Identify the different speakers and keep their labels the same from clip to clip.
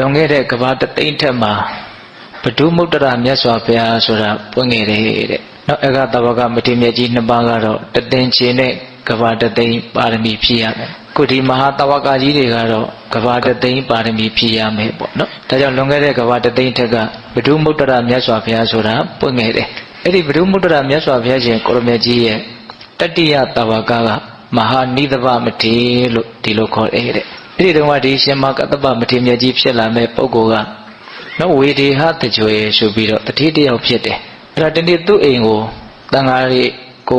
Speaker 1: လွန်ခဲ့တဲ့ကဘာတသိန်းထက်မှာဘဒုမုတ္တရမြတ်စွာဘုရားဆိုတာပွင့်ခဲ့တယ်တဲ့နောက်အဂတဝကမထေရမြတ်ကြီးနှစ်ပါးကတော့တသင်္ချေနဲ့ကဘာတသိန်းပါရမီဖြည့်ရမယ်ခုဒီမဟာတဝကကြီးတွေကတော့ကဘာတသိန်းပါရမီဖြည့်ရမယ်ပေါ့နော်ဒါကြောင့်လွန်ခဲ့တဲ့ကဘာတသိန်းထက်ကဘဒုမုတ္တရမြတ်စွာဘုရားဆိုတာပွင့်ခဲ့တယ်အဲ့ဒီဘဒုမုတ္တရမြတ်စွာဘုရားရှင်ကိုရမြတ်ကြီးရဲ့တတိယတဝကမဟာနိသဗမထေရလို့ဒီလိုခေါ်တယ်တဲ့အဲ့ဒီတုန်းကဒီရှင်မကတ္တပမထေရမြတ်ကြီးဖြစ်လာမဲ့ပုဂ္ဂိုလ်ကနော်ဝေဒေဟတကြွယ်ဆိုပြီးတော့တတိတယောက်ဖြစ်တယ်အဲ့ဒါတနေ့သူ့အိမ်ကိုတန်ဃာတွေ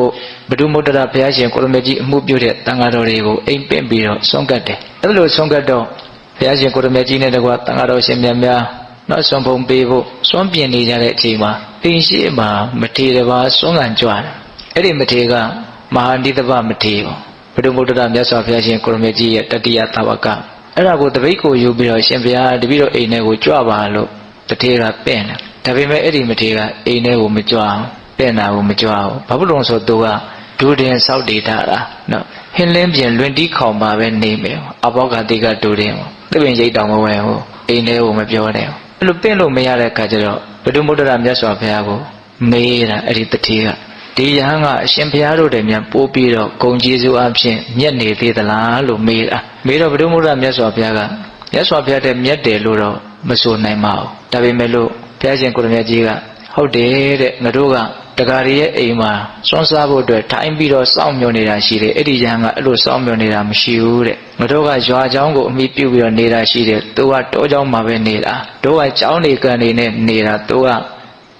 Speaker 1: ကိုဘဒုမုတ္တရဘုရားရှင်ကိုရမြတ်ကြီးအမှုပြုတဲ့တန်ဃာတော်တွေကိုအိမ်ပင့်ပြီးတော့ဆုံးကတ်တယ်အဲ့လိုဆုံးကတ်တော့ဘုရားရှင်ကိုရမြတ်ကြီးနဲ့တကွာတန်ဃာတော်ရှင်များများနောက်ဆုံးဖုံပေးဖို့စွန့်ပြင်နေကြတဲ့အချိန်မှာအိမ်ရှိမှာမထေရတစ်ပါးစွန့်ကန်ကြွတယ်အဲ့ဒီမထေရကမဟာနိသဗမထေရဘဒုမုတ္တရမြတ်စွာဘုရားရှင်ကိုရမြတ်ကြီးရဲ့တတိယတဝကအဲ့ဒါကိုတပိတ်ကိုယူပြီးတော့ရှင်ဘုရားတပည့်တော်အိမ်ထဲကိုကြွပါလို့တထေရကပင့်တယ်ဒါပေမဲ့အဲ့ဒီမထေရကအိမ်ထဲကိုမကြွအောင်ပင့်တာကိုမကြွအောင်ဘာဖြစ်လို့ဆိုသူကဒုတင်ဆောက်တည်ထားတာနော်ဟင်းလင်းပြင်လွင်တီးခေါင်ပါပဲနေမယ်အဘောဂတိကဒုတင်သစ်ပင်ရိတ်တောင်မဝဲဟိုအိမ်ထဲကိုမပြောနဲ့အဲ့လိုပင့်လို့မရတဲ့အခါကျတော့ဘဒုမုတ္တရမြတ်စွာဘုရားကိုမေးတာအဲ့ဒီတထေရကဒီယဟန်ကအရှင်ဘုရားတို့တည်းမြန်ပိုးပြီးတော့ဂုံကျေးဇူးအဖြစ်မြတ်နေသေးသလားလို့မေးတာမေးတော့ဘဒုမုတ္တရမြတ်စွာဘုရားကမြတ်စွာဘုရားတည်းမြတ်တယ်လို့တော့မဆိုနိုင်ပါဘူးဒါပေမဲ့လို့ဘုရားရှင်ကိုရမြတ်ကြီးကဟုတ်တယ်တဲ့ငါတို့ကတက္ကရာရဲ့အိမ်မှာစွန့်စားဖို့အတွက်ထိုင်ပြီးတော့စောင့်မျှော်နေတာရှိတယ်အဲ့ဒီယဟန်ကအဲ့လိုစောင့်မျှော်နေတာမရှိဘူးတဲ့ငါတို့ကရွာเจ้าကိုအမိပြုပြီးတော့နေတာရှိတယ်သူကတောเจ้าမှာပဲနေတာတို့ကเจ้าနေကန်နေနဲ့နေတာသူက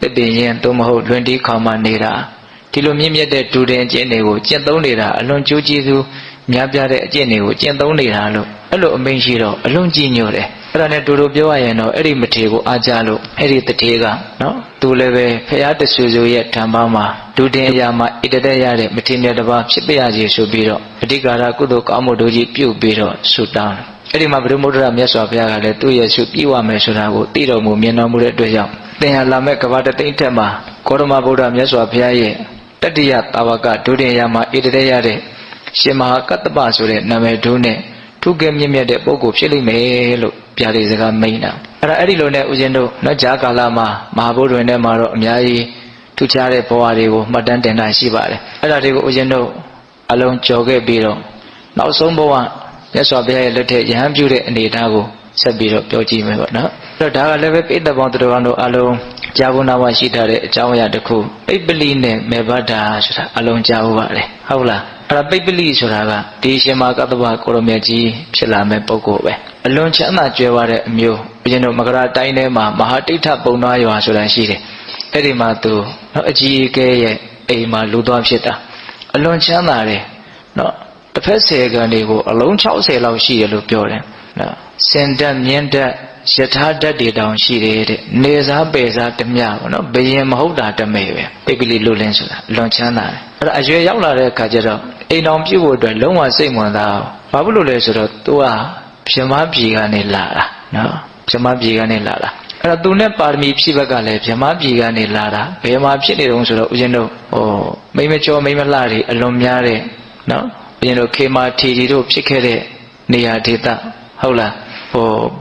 Speaker 1: တပင်ရင်သူမဟုတ်လွင်တီးခေါင်မှနေတာဒီလိုမြင့်မြတ်တဲ့ဒူတင်အကျင့်တွေကိုကျင့်သုံးနေတာအလွန်ကြိုးကျေးဇူးများပြားတဲ့အကျင့်တွေကိုကျင့်သုံးနေတာလို့အဲ့လိုအမိန့်ရှိတော့အလွန်ကြည်ညိုတယ်အဲ့ဒါနဲ့တို့ပြောရရင်တော့အဲ့ဒီမထေရကိုအားကြလို့အဲ့ဒီတထေရကနော်သူလည်းပဲဖရာတဆူဆူရဲ့ဓမ္မမှာဒူတင်အရာမှာဣတတဲ့ရတဲ့မထေရတစ်ပါးဖြစ်ပြရစီဆိုပြီးတော့အဓိကာရကုသိုလ်ကောင်းမှုတို့ကြီးပြုတ်ပြီးတော့ဆုတောင်းတယ်အဲ့ဒီမှာဘုရားမုဒ္ဒရာမြတ်စွာဘုရားကလည်းသူ့ရဲ့ဆုပြည့်ဝမယ်ဆိုတာကိုသိတော်မူမြင်တော်မူတဲ့အတွက်ကြောင့်သင်ဟာလာမဲ့ကဘာတသိန်းထက်မှာဂေါတမဗုဒ္ဓမြတ်စွာဘုရားရဲ့တတိယတာဝကဒုတိယမှာဣတတဲ့ရတဲ့ရှင်မဟာကတ္တပဆိုတဲ့နာမည်ဒုနဲ့ထုကဲမြင့်မြတ်တဲ့ပုဂ္ဂိုလ်ဖြစ်လိမ့်မယ်လို့ပြတဲ့စကားမိန့်တာအဲ့ဒီလိုနဲ့ဦးဇင်းတို့နောက်ဂျာကာလမှာမဟာဗုဒ္ဓဝင်ထဲမှာတော့အများကြီးထူးခြားတဲ့ဘဝတွေကိုမှတ်တမ်းတင်တာရှိပါတယ်အဲ့ဒါတွေကိုဦးဇင်းတို့အလုံးကြော်ခဲ့ပြီးတော့နောက်ဆုံးဘဝမြတ်စွာဘုရားရဲ့လက်ထက်ယဟန်ပြုတဲ့အနေအထားကိုဆက်ပြီးတော့ပြောကြည့်မယ်ပေါ့နော်အဲ့တော့ဒါကလည်းပဲပိဋကပေါင်းတော်တို့အလုံးကြာဘူးနာဝရှိထားတဲ့အကြောင်းအရာတစ်ခုပိပလိနဲ့မေဘဒ္ဒာဆိုတာအလုံးကြာဘူးပါတယ်ဟုတ်လားအဲ့ဒါပိပလိဆိုတာကဒီရှင်မကတ္တဗကိုရမြတ်ကြီးဖြစ်လာမဲ့ပုဂ္ဂိုလ်ပဲအလွန်ချမ်းသာကြွယ်ဝတဲ့အမျိုးဘုရင်တို့မကရာတိုင်းထဲမှာမဟာတိဋ္ဌပုံသားရွာဆိုတာရှိတယ်အဲ့ဒီမှာသူနော်အကြီးအကဲရဲ့အိမ်မှာလူသွားဖြစ်တာအလွန်ချမ်းသာတယ်နော်တစ်ဖက်10ကန်တွေကိုအလုံး60လောက်ရှိတယ်လို့ပြောတယ်နော်စင်တက်မြင့်တက်ယထာဓာတ်တွေတောင်ရှိတယ်တဲ့နေစားပယ်စားတမျှပေါ့နော်ဘယင်မဟုတ်တာတမဲပဲပိပိလိလွတ်လင်းဆိုတာအလွန်ချမ်းသာတယ်အဲ့ဒါအရွယ်ရောက်လာတဲ့အခါကျတော့အိမ်တော်ပြုတ်ဖို့အတွက်လုံးဝစိတ်ဝင်စားဘာဖြစ်လို့လဲဆိုတော့သူကဗြဟ္မပြည်ကနေလာတာနော်ဗြဟ္မပြည်ကနေလာတာအဲ့တော့သူနဲ့ပါရမီဖြည့်ဘက်ကလည်းဗြဟ္မပြည်ကနေလာတာဘယ်မှာဖြစ်နေတုံးဆိုတော့ဦးဇင်းတို့မိမကျော်မိမလှတွေအလွန်များတဲ့နော်ဦးဇင်းတို့ခေမာထီတီတို့ဖြစ်ခဲ့တဲ့နေရာဒေသဟုတ်လား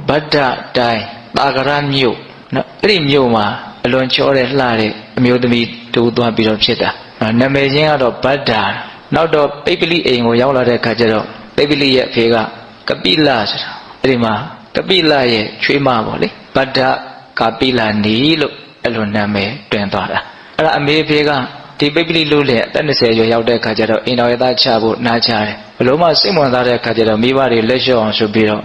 Speaker 1: ဗဒ္ဒတိုင်းတာဂရမြို့နော်အဲ့ဒီမြို့မှာအလွန်ချောတဲ့လှတဲ့အမျိုးသမီးတူသွားပြီးတော့ဖြစ်တာနာမည်ချင်းကတော့ဗဒ္ဒာနောက်တော့ပိပလိအိမ်ကိုရောက်လာတဲ့အခါကျတော့ပိပလိရဲ့အဖေကကပိလဆိုတာအဲ့ဒီမှာကပိလရဲ့ချွေးမပေါ့လေဗဒ္ဒကပိလနီလို့အဲ့လိုနာမည်တွင်သွားတာအဲ့ဒါအမေအဖေကဒီပိပလိလို့လေအသက်20ကျော်ရောက်တဲ့အခါကျတော့အိမ်တော်ရသားချဖို့နားချတယ်ဘလို့မှစိတ်ဝင်စားတဲ့အခါကျတော့မိဘတွေလက်လျှော့အောင်ဆိုပြီးတော့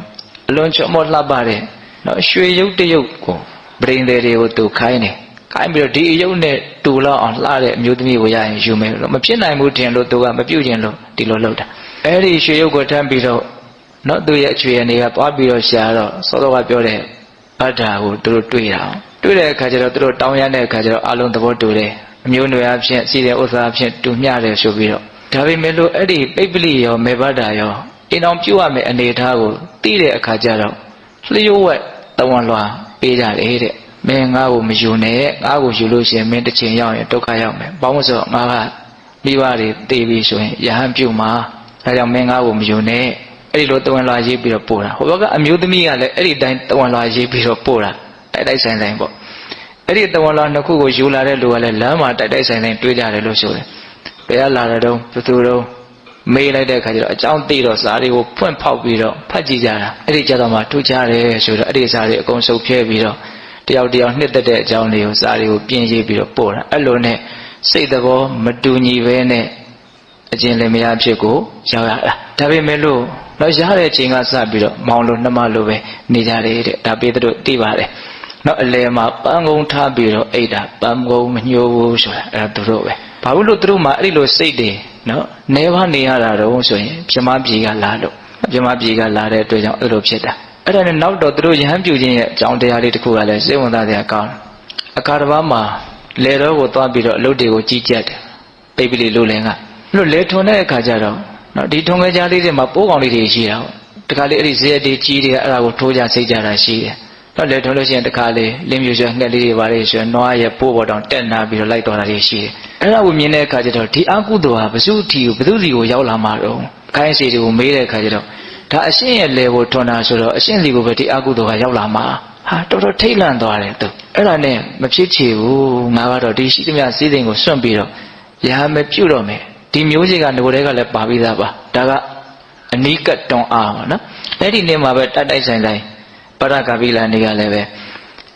Speaker 1: အလွန်ချောမောလှပတဲ့နော်ရွှေရုပ်တရုပ်ကိုပရိန်တွေကိုသူခိုင်းတယ်ခိုင်းပြီးတော့ဒီအယုတ်နဲ့တူလောက်အောင်လှတဲ့အမျိုးသမီးကိုရရင်ယူမယ်လို့မဖြစ်နိုင်ဘူးထင်လို့သူကမပြုတ်ခြင်းလို့ဒီလိုလုပ်တာအဲ့ဒီရွှေရုပ်ကိုထမ်းပြီးတော့နော်သူရဲ့အချွေအနေကသွားပြီးတော့ရှာတော့စောစောကပြောတဲ့ဗဒ္ဒာကိုသူတို့တွေ့တာတွေ့တဲ့အခါကျတော့သူတို့တောင်းရတဲ့အခါကျတော့အလုံးသဘောတူတယ်အမျိုးနွယ်အဖြစ်စီတဲ့ဥစ္စာအဖြစ်တူမျှတယ်ဆိုပြီးတော့ဒါပေမဲ့လို့အဲ့ဒီပိပလိရောမေဘဒ္ဒာရောအိမ်တော်ပြုတ်ရမယ့်အနေအထားကိုသိတဲ့အခါကျတော့လျှို့ဝှက်တဝန်လွှာပေးကြတယ်တဲ့မင်းငါ့ကိုမယူနဲ့ငါ့ကိုယူလို့ရှိရင်မင်းတစ်ချိန်ရောက်ရင်ဒုက္ခရောက်မယ်ဘာလို့ဆိုတော့ငါကမိဘတွေသိပြီဆိုရင်ယဟန်ပြုတ်မှာဒါကြောင့်မင်းငါ့ကိုမယူနဲ့ အဲ့ဒီလိုတဝန်လွာရေးပြီးတော့ပို့တာဟိုဘက်ကအမျိုးသမီးကလည်းအဲ့ဒီတိုင်းတဝန်လွာရေးပြီးတော့ပို့တာတိုက်ဆိုင်ဆိုင်ပေါ့အဲ့ဒီတဝန်လွာနှစ်ခုကိုယူလာတဲ့လူကလည်းလမ်းမှာတိုက်ဆိုင်ဆိုင်တွေ့ကြတယ်လို့ဆိုတယ်ဘယ်ကလာတဲ့တုန်းဘယ်သူတုန်းမေးလိုက်တဲ့အခါကျတော့အကြောင်းသိတော့စာတွေကိုဖွင့်ဖောက်ပြီးတော့ဖတ်ကြည့်ကြတာအဲ့ဒီကြတော့မှထူးခြားတယ်ဆိုတော့အဲ့ဒီစာတွေအကုန်စုပ်ဖြဲပြီးတော့တယောက်တယောက်နှစ်သက်တဲ့အကြောင်းတွေကိုစာတွေကိုပြင်ရေးပြီးတော့ပို့တာအဲ့လိုနဲ့စိတ်သဘောမတူညီပဲနဲ့အကျဉ်းလင်မယားဖြစ်ကိုရောက်ရတာဒါပေမဲ့လို့တော့ရတဲ့အချိန်ကစပြီးတော့မောင်လိုနှမလိုပဲနေကြတယ်တဲ့ဒါပေတို့သိပါတယ်နော်အလယ်မှာပန်းကုန်းထားပြီးတော့အိတ်တာပန်းကုန်းမညှိုးဘူးဆိုတာအဲ့ဒါသူတို့ပဲဘာလို့လို့သူတို့မှအဲ့ဒီလိုစိတ်တွေနော်နေပါနေရတာတော့ဆိုရင်ပြမပြေကလာလို့ပြမပြေကလာတဲ့အတွက်ကြောင့်အဲ့လိုဖြစ်တာအဲ့ဒါနဲ့နောက်တော့သူတို့ရဟန်းပြုခြင်းရဲ့အကြောင်းတရားလေးတစ်ခုကလည်းစိတ်ဝင်စားစရာကောင်းတယ်အခါတစ်ပါးမှာလေတော်ကိုသွားပြီးတော့အလုပ်တွေကိုကြီးကြပ်တယ်ပိတ်ပလီလူလင်ကအဲ့လိုလေထွန်တဲ့အခါကျတော့နော်ဒီထုံငယ်ကြားလေးတွေမှာပိုးကောင်လေးတွေရှိတာတခါလေးအဲ့ဒီဇရက်တွေကြီးတွေအဲ့ဒါကိုထိုးကြစိတ်ကြတာရှိတယ်တော့လေထွန်လို့ရှိရင်တခါလေးလင်းပြူရွှဲငှက်လေးတွေပါလေဆိုရင်နွားရဲ့ပိုးပေါ်တောင်တက်နာပြီးတော့လိုက်သွားတာတွေရှိတယ်အဲ့ဒါကိုမြင်တဲ့အခါကျတော့ဒီအကုသိုလ်ဟာဘု து တီကိုဘု து စီကိုရောက်လာမှာတော့ခိုင်းစီတွေကိုမေးတဲ့အခါကျတော့ဒါအရှင်းရဲ့လေကိုထွန်တာဆိုတော့အရှင်းစီကိုပဲဒီအကုသိုလ်ကရောက်လာမှာဟာတော်တော်ထိတ်လန့်သွားတယ်သူအဲ့ဒါနဲ့မဖြစ်ချေဘူးငါကတော့ဒီရှိသမျှစည်းစိမ်ကိုစွန့်ပြီးတော့ရာမပြုတ်တော့မယ်ဒီမျိုးစေ့ကငိုတဲ့ကလည်းပါပြီးသားပါဒါကအနိကတွန်အားပါနော်အဲ့ဒီနေ့မှာပဲတိုက်ဆိုင်ဆိုင်ပရဂဗိလာနေကလည်းပ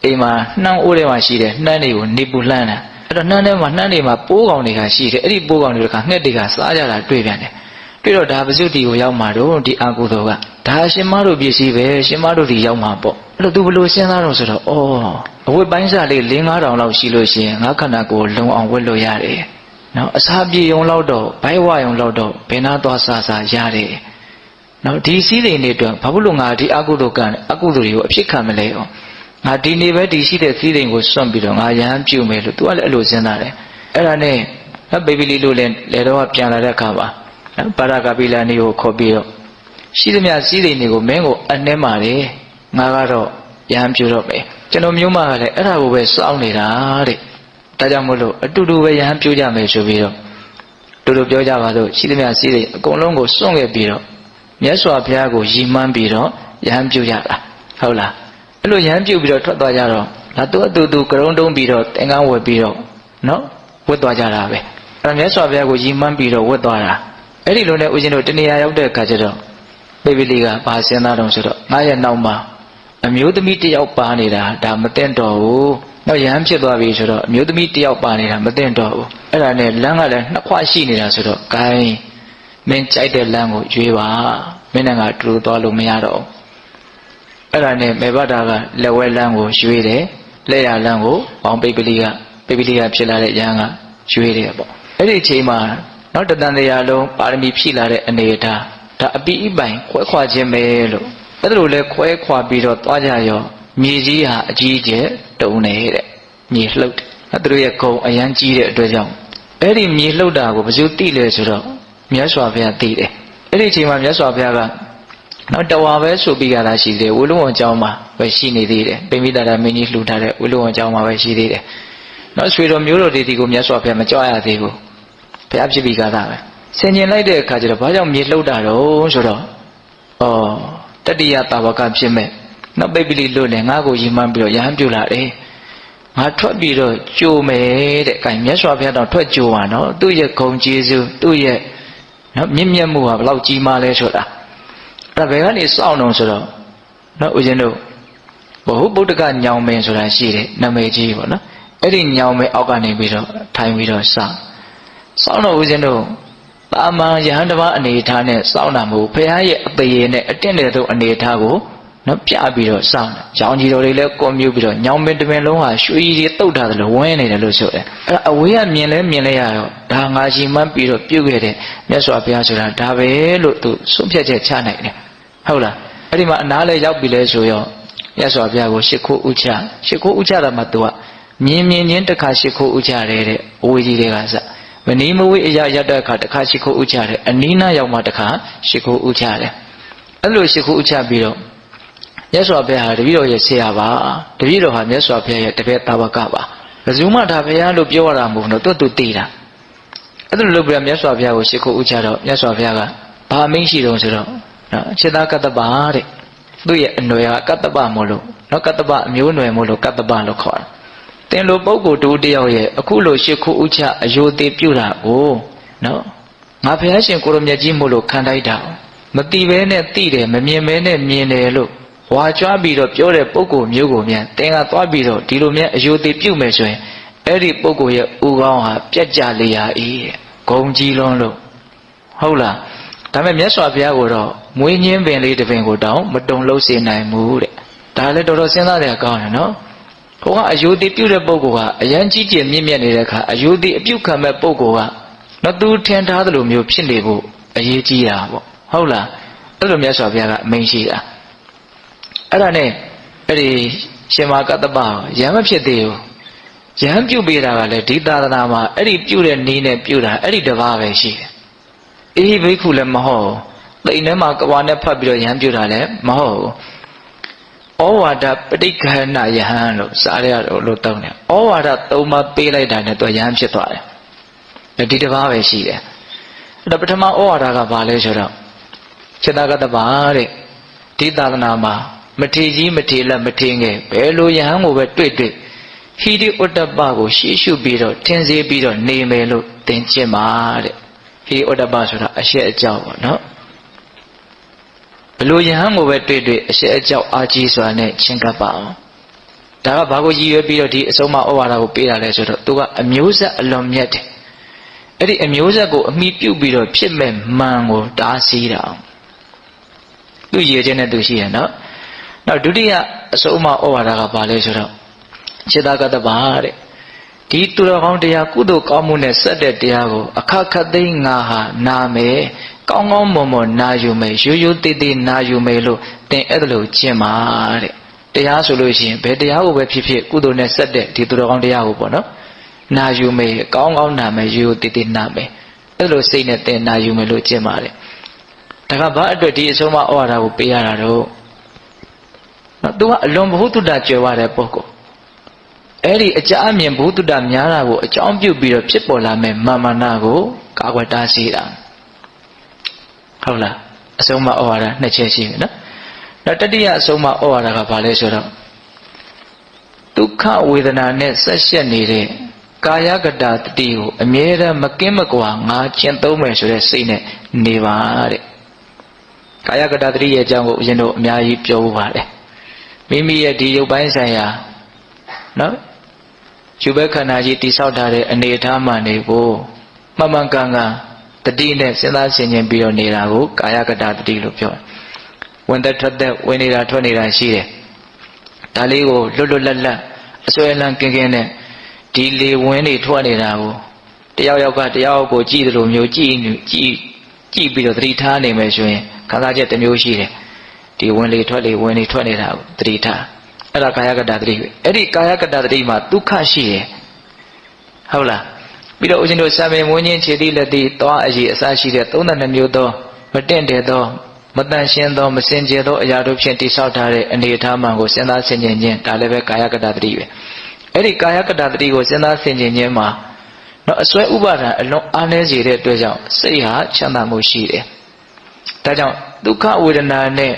Speaker 1: ဲအိမ်မှာနှမ်းအိုးထဲမှာရှိတဲ့နှမ်းတွေကိုနေပူလှမ်းတာအဲ့တော့နှမ်းထဲမှာနှမ်းတွေမှာပိုးကောင်တွေကရှိတယ်အဲ့ဒီပိုးကောင်တွေကငှက်တွေကစားကြတာတွေ့ပြန်တယ်တွေ့တော့ဒါပစုတီကိုရောက်မှာတော့ဒီအာကုသိုလ်ကဒါရှင်မတို့ပစ္စည်းပဲရှင်မတို့ဒီရောက်မှာပေါ့အဲ့လိုသူဘလို့စဉ်းစားတော့ဆိုတော့ဩအဝတ်ပိုင်းစားလေး4-5တောင်လောက်ရှိလို့ရှိရင်ငါခန္ဓာကိုယ်လုံအောင်ဝတ်လို့ရတယ်နော်အစာပြေုံလောက်တော့ဘိုက်ဝယုံလောက်တော့ဘယ်နာသွားစားရတယ်နော်ဒီစည်းစိမ်တွေအတွက်ဘာလို့ငါဒီအကုသိုလ်ကအကုသိုလ်တွေကိုအဖြစ်ခံမလဲအောင်ငါဒီနေ့ပဲဒီရှိတဲ့စည်းစိမ်ကိုစွန့်ပြီးတော့ငါရဟန်းပြုမယ်လို့သူကလည်းအဲ့လိုစဉ်းစားတယ်အဲ့ဒါနဲ့ဘေဘီလီလို့လည်းလေတော့ပြန်လာတဲ့အခါပါပါရဂဗိလာနေကိုခေါ်ပြီးတော့ရှိသမျှစည်းစိမ်တွေကိုမင်းကိုအနှဲပါတယ်ငါကတော့ရဟန်းပြုတော့မယ်ကျွန်တော်မျိုးမကလည်းအဲ့ဒါကိုပဲစောင့်နေတာတဲ့ဒါကြောင့်မို့လို့အတူတူပဲရဟန်းပြုကြမယ်ဆိုပြီးတော့တူတူပြောကြပါလို့ရှိသမျှစည်းစိမ်အကုန်လုံးကိုစွန့်ခဲ့ပြီးတော့မြတ်စွာဘုရားကိုရည်မှန်းပြီးတော့ရဟန်းပြုကြတာဟုတ်လားအဲ့လိုရဟန်းပြုပြီးတော့ထွက်သွားကြတော့ဒါသူကရုံတုံးပြီးတော့သင်္ကန်းဝယ်ပြီးတော့နော်ဝတ်သွားကြတာပဲအဲ့မြတ်စွာဘုရားကိုရည်မှန်းပြီးတော့ဝတ်သွားတာအဲ့ဒီလိုနဲ့ဦးဇင်းတို့တဏှာရောက်တဲ့အခါကျတော့ပိပိလိကဘာစဉ်းစားတော့ဆိုတော့ငါရဲ့နောက်မှာအမျိုးသမီးတစ်ယောက်ပါနေတာဒါမသိတော့ဘူးတော့ရဟန်းဖြစ်သွားပြီဆိုတော့အမျိုးသမီးတစ်ယောက်ပါနေတာမသိတော့ဘူးအဲ့ဒါနဲ့လမ်းကလည်းနှစ်ခွရှိနေတာဆိုတော့ဂိုင်းမင်းကြိုက်တဲ့လမ်းကိုရွေးပါမင်းနဲ့ငါတူသွားလို့မရတော့အဲ့ဒါနဲ့မေဘတာကလက်ဝဲလမ်းကိုရွေးတယ်လက်ရလမ်းကိုပေါင်းပိပိလိကဖြစ်လာတဲ့ရဟန်းကရွေးတယ်ပေါ့အဲ့ဒီအချိန်မှာနောက်တန်တရားလုံးပါရမီဖြည့်လာတဲ့အနေအထားဒါအပိအပိုင်ခွဲခွာခြင်းပဲလို့အဲ့ဒါလိုလဲခွဲခွာပြီးတော့သွားကြရောမြေကြီးဟာအကြီးကျယ်တုံနေတဲ့မြေလှုပ်တယ်သူတို့ရဲ့ဂုံအရန်ကြီးတဲ့အတွက်ကြောင့်အဲ့ဒီမြေလှုပ်တာကိုဘယ်သူသိလဲဆိုတော့မြတ်စွာဘုရားသိတယ်အဲ့ဒီအချိန်မှာမြတ်စွာဘုရားကနောက်တဝါပဲဆိုပြီးကြတာရှိတယ်ဝိလုံဝန်ကျောင်းမှာပဲရှိနေသေးတယ်ပိမိတာမင်းကြီးလှူထားတဲ့ဝိလုံဝန်ကျောင်းမှာပဲရှိသေးတယ်နောက်ဆွေတော်မျိုးတော်ဒီကိုမြတ်စွာဘုရားမကြွရသေးဘူးဘုရားဖြစ်ပြီးကြတာပဲဆင်ញင်လိုက်တဲ့အခါကျတော့ဘာကြောင့်မြေလှုပ်တာတော့ဆိုတော့တတိယတာဝကဖြစ်မဲ့နောက်ပိပိလိလို့လည်းငါ့ကိုရည်မှန်းပြီးတော့ရဟန်းပြုလာတယ်ငါထွက်ပြီးတော့ကြိုမယ်တဲ့အဲမြတ်စွာဘုရားတော့ထွက်ကြိုပါနော်သူ့ရဲ့ဂုဏ်ကျေးဇူးသူ့ရဲ့နော်မြင့်မြတ်မှုဟာဘယ်လောက်ကြီးမားလဲဆိုတာအဲ့ဒါဘယ်ကနေစောင့်တော့ဆိုတော့နော်ဦးဇင်းတို့ဘုဗုဒ္ဓကညောင်မင်းဆိုတာရှိတယ်နာမည်ကြီးပေါ့နော်အဲ့ဒီညောင်မင်းအောက်ကနေပြီးတော့ထိုင်ပြီးတော့စောင့်တော့ဦးဇင်းတို့တာမန်ယဟန်တစ်ပါးအနေထားနဲ့စောင့်တာမဟုတ်ဘုရားရဲ့အပေနဲ့အတင့်တဲ့သူအနေထားကိုနော်ပြပြီးတော့စောင့်တယ်။ကြောင်ကြီးတော်တွေလည်းကွန်မြူပြီးတော့ညောင်ပင်တပင်လုံးဟာရွှေကြီးတွေတုတ်ထားတယ်လို့ဝင်းနေတယ်လို့ဆိုတယ်။အဲ့ဒါအဝေးကမြင်လဲရတော့ဒါငါရှိမှန်းပြီးတော့ပြုတ်ခဲ့တဲ့မြတ်စွာဘုရားဆိုတာဒါပဲလို့သူဆုံးဖြတ်ချက်ချနိုင်တယ်။ဟုတ်လား။အဲ့ဒီမှာအနားလဲရောက်ပြီလဲဆိုရောမြတ်စွာဘုရားကိုရှ िख ိုးဥချတာမှသူကမြင်ချင်းတစ်ခါရှ िख ိုးဥချတယ်တဲ့အဝေးကြီးတွေကစမနီးမဝေးအရာရတဲ့အခါတစ်ခါရှ िख ိုးဥချတယ်အနီးနားရောက်မှတစ်ခါရှ िख ိုးဥချတယ်အဲ့လိုရှ िख ိုးဥချပြီးတော့မြတ်စွာဘုရားဟာတပည့်တော်ရဲ့ဆရာပါတပည့်တော်ဟာမြတ်စွာဘုရားရဲ့တပည့်တာဝကပါဘယ်သူမှဒါဘုရားလို့ပြောရတာမဟုတ်ဘူးသူသိတာအဲ့ဒါလို့ပြောမြတ်စွာဘုရားကိုရှ िख ိုးဥချတော့မြတ်စွာဘုရားကဘာအမိန့်ရှိတုံးဆိုတော့ နော်ခြေသားကတ္တပတဲ့သူ့ရဲ့အနွယ်ကကတ္တပမို့လို့နော်ကတ္တပအမျိုးအနွယ်မို့လို့ကတ္တပလို့ခေါ်တာတင်လိုပုဂ္ဂိုလ်တူတယောက်ရဲ့အခုလိုရှ िख ုဥချအယိုသေးပြုတာကိုနော်ငါဘုရားရှင်ကိုရမြတ်ကြီးမို့လို့ခံတိုက်တာမတိပဲနဲ့တိတယ်မမြင်ပဲနဲ့မြင်တယ်လို့ဝါကြွားပြီးတော့ပြောတဲ့ပုဂ္ဂိုလ်မျိုးကိုမြန်တင်ကသွားပြီးတော့ဒီလိုမြန်အယိုသေးပြုမယ်ဆိုရင်အဲ့ဒီပုဂ္ဂိုလ်ရဲ့ဥကောင်းဟာပြက်ကြလေရာဤတဲ့ဂုံကြီးလွန်းလို့ဟုတ်လားဒါပေမဲ့မြတ်စွာဘုရားကိုတော့မွေးညင်းပင်လေးတစ်ပင်ကိုတောင်မတုံလို့စေနိုင်ဘူးတဲ့ဒါလည်းတော်တော်စဉ်းစားရကောင်းတယ်နော်ဟိုကအယိုတိပြုတဲ့ပုဂ္ဂိုလ်ကအရန်ကြီးကျယ်မြင့်မြတ်နေတဲ့အခါအယိုတိအပြုခံမဲ့ပုဂ္ဂိုလ်ကနော်သူထင်ထားသလိုမျိုးဖြစ်နေဖို့အရေးကြီးတာပေါ့ဟုတ်လားအဲ့လိုမြတ်စွာဘုရားကအမိန့်ရှိတာအဲ့ဒါနဲ့အဲ့ဒီရှင်မကတ္တပရဟန်းမဖြစ်သေးဘူးရဟန်းပြုပေးတာကလည်းဒီသာသနာမှာအဲ့ဒီပြုတဲ့နည်းနဲ့ပြုတာအဲ့ဒီတစ်ပါးပဲရှိတယ်အေးဘိက္ခုလည်းမဟုတ်တိမ်ထဲမှာကဘာနဲ့ဖတ်ပြီးတော့ရဟန်းပြုတာလည်းမဟုတ်ဩဝါဒပဋိက္ခဏယဟန်လို့စားရလို့တောင်းတယ်ဩဝါဒ၃ပါးပေးလိုက်တာနဲ့သူယဟန်ဖြစ်သွားတယ်ဒီတစ်ပါးပဲရှိတယ်အဲ့တော့ပထမဩဝါဒကဘာလဲဆိုတော့ခြေသားကတ္တပတဲ့ဒီသာသနာမှာမထေကြီးမထေလက်မထေငယ်ဘယ်လိုယဟန်ကိုပဲတွေ့တွေ့ဟိရိဥတ္တပကိုရှေ့ရှုပြီးတော့ထင်စေပြီးတော့နေမယ်လို့သင်ကျင့်ပါတဲ့ဟိရိဥတ္တပဆိုတာအရှက်အကြောက်ပေါ့နော်ဘလို့ယဟန်ကိုပဲတွေ့တွေ့အရှက်အကြောက်အာကြီးစွာနဲ့ရှင်းကပ်ပါအောင်ဒါကဘာကိုရည်ရွယ်ပြီးတော့ဒီအဆုံးအမဩဝါဒကိုပေးတာလဲဆိုတော့သူကအမျိုးဆက်အလွန်မြတ်တယ်အဲ့ဒီအမျိုးဆက်ကိုအမိပြုပြီးတော့ဖြစ်မဲ့မှန်ကိုတားဆီးတာသူရည်ခြင်းနဲ့သူရှိရနော်နောက်ဒုတိယအဆုံးအမဩဝါဒကဘာလဲဆိုတော့ခြေသားကတ္တပတဲ့ဒီသူတော်ကောင်းတရားကုသိုလ်ကောင်းမှုနဲ့ဆက်တဲ့တရားကိုအခက်ခတ်သိငါဟာနာမယ်ကောင်းကောင်းမွန်မွန်နာယူမယ်ရိုးရိုးသေးသေးနာယူမယ်လို့သင်အဲ့ဒါလို့ကျင့်ပါတဲ့တရားဆိုလို့ရှိရင်ဘယ်တရားကိုပဲဖြစ်ဖြစ်ကုသိုလ်နဲ့ဆက်တဲ့ဒီသူတော်ကောင်းတရားကိုပေါ့နော်နာယူမယ်ကောင်းကောင်းနာမယ်ရိုးရိုးသေးသေးနာမယ်အဲ့လိုစိတ်နဲ့သင်နာယူမယ်လို့ကျင့်ပါတယ်ဒါကဘာအတွက်ဒီအဆုံးအမဩဝါဒကိုပေးရတာတော့နော်သူကအလွန်ဘုသူတ္တကြွယ်ဝတဲ့ပုဂ္ဂိုလ်အဲ့ဒီအကြအမြင်ဘုသူတ္တများတာကိုအကြောင်းပြုပြီးတော့ဖြစ်ပေါ်လာမဲ့မာမနာကိုကာကွယ်တားဆီးတာဟုတ်လားအဆုံးအမဩဝါဒနှစ်ချက်ရှိပြီနော်နောက်တတိယအဆုံးအမဩဝါဒကဘာလဲဆိုတော့ဒုက္ခဝေဒနာနဲ့ဆက်ရှက်နေတဲ့ကာယကတတတိကိုအမြဲတမ်းမကင်းမကွာငါကျင့်သုံးမယ်ဆိုတဲ့စိတ်နဲ့နေပါတဲ့ကာယကတတတိရဲ့အကြောင်းကိုဦးဇင်းတို့အများကြီးပြောပါတယ်မိမိရဲ့ဒီရုပ်ပိုင်းဆိုင်ရာနော်ယူဘက်ခန္ဓာကြီးတိဆောက်ထားတဲ့အနေအထားမှန်တွေကိုမှန်မှန်ကန်ကန်တတိနဲ့စဉ်းစားဆင်ခြင်ပြီးတော့နေတာကိုကာယကတတတိလို့ပြောတယ်ဝင်သက်ထွက်သက်ဝင်နေတာထွက်နေတာရှိတယ်ဒါလေးကိုလွတ်လွတ်လပ်လပ်အစွဲလန်းကင်းကင်းနဲ့ဒီလေဝင်တွေထွက်နေတာကိုတယောက်ယောက်ကတယောက်ကိုကြည့်တယ်လို့မျိုးကြည့်ပြီးတော့သတိထားနေမယ်ဆိုရင်ခံစားချက်တစ်မျိုးရှိတယ်ဒီဝင်လေထွက်လေဝင်လေထွက်နေတာကိုသတိထားအဲ့ဒါကာယကတတတိပဲအဲ့ဒီကာယကတတတိမှာဒုက္ခရှိတယ်ဟုတ်လားပြီးတော့ဦးဇင်းတို့စာပေမွေးခြင်းခြေတိလက်တိသွားအည်အစရှိတဲ့32မျိုးသောမတင့်တယ်သောမတန်ရှင်းသောမစင်ကြယ်သောအရာတို့ဖြင့်တိဆောက်ထားတဲ့အနေအထားမှန်ကိုစဉ်းစားဆင်ခြင်ခြင်းဒါလည်းပဲကာယကတတတိပဲအဲ့ဒီကာယကတတတိကိုစဉ်းစားဆင်ခြင်ခြင်းမှာတော့အစွဲဥပါဒံအလွန်အားနည်းစေတဲ့အတွက်ကြောင့်စိတ်ဟာချမ်းသာမှုရှိတယ်ဒါကြောင့်ဒုက္ခဝေဒနာနဲ့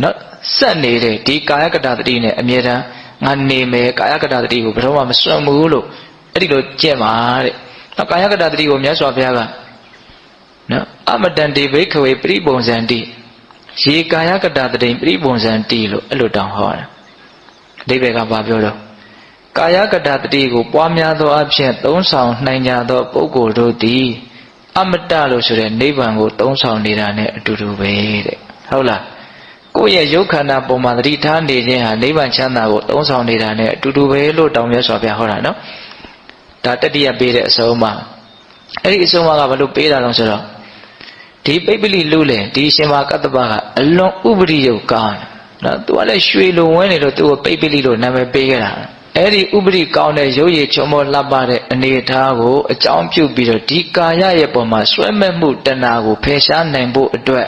Speaker 1: နော်ဆက်နေတဲ့ဒီကာယကတတတိနဲ့အမြဲတမ်းငါနေမယ်ကာယကတတတိကိုဘယ်တော့မှမစွန့်ဘူးလို့အဲ့ဒီလိုကျင့်ပါတဲ့နောက်ကာယကတတတိကိုမြတ်စွာဘုရားကနော်အမတန်တိဘိက္ခဝေပရိပုံစံတိရေကာယကတတတိပရိပုံစံတိလို့အဲ့လိုတောင်းဟောတာအဓိပ္ပာယ်ကဘာပြောတော့ကာယကတတတိကိုပွားများသောအဖြစ်သုံးဆောင်နိုင်ကြသောပုဂ္ဂိုလ်တို့သည်အမတလို့ဆိုတဲ့နိဗ္ဗာန်ကိုသုံးဆောင်နေတာနဲ့အတူတူပဲတဲ့ဟုတ်လားကိုယ့်ရဲ့ရုပ်ခန္ဓာပုံမှာသတိထားနေခြင်းဟာနိဗ္ဗာန်ချမ်းသာကိုသုံးဆောင်နေတာနဲ့အတူတူပဲလို့တောင်းမြတ်စွာဘုရားဟောတာနော်ဒါတတိယပေးတဲ့အဆုံးအမအဲ့ဒီအဆုံးအမကဘာလို့ပေးတာလဲဆိုတော့ဒီပိပလိလူလေဒီရှင်မကတ္တပကအလွန်ဥပရိယုတ်ကောင်းတယ်နော်သူကလည်းရွှေလိုဝင်းနေလို့သူ့ကိုပိပလိလို့နာမည်ပေးခဲ့တာအဲ့ဒီဥပရိကောင်းတဲ့ရုပ်ရည်ချုံမောလှပတဲ့အနေအထားကိုအကြောင်းပြုပြီးတော့ဒီကာယရဲ့ပုံမှာဆွဲမဲ့မှုတဏှာကိုဖယ်ရှားနိုင်ဖို့အတွက်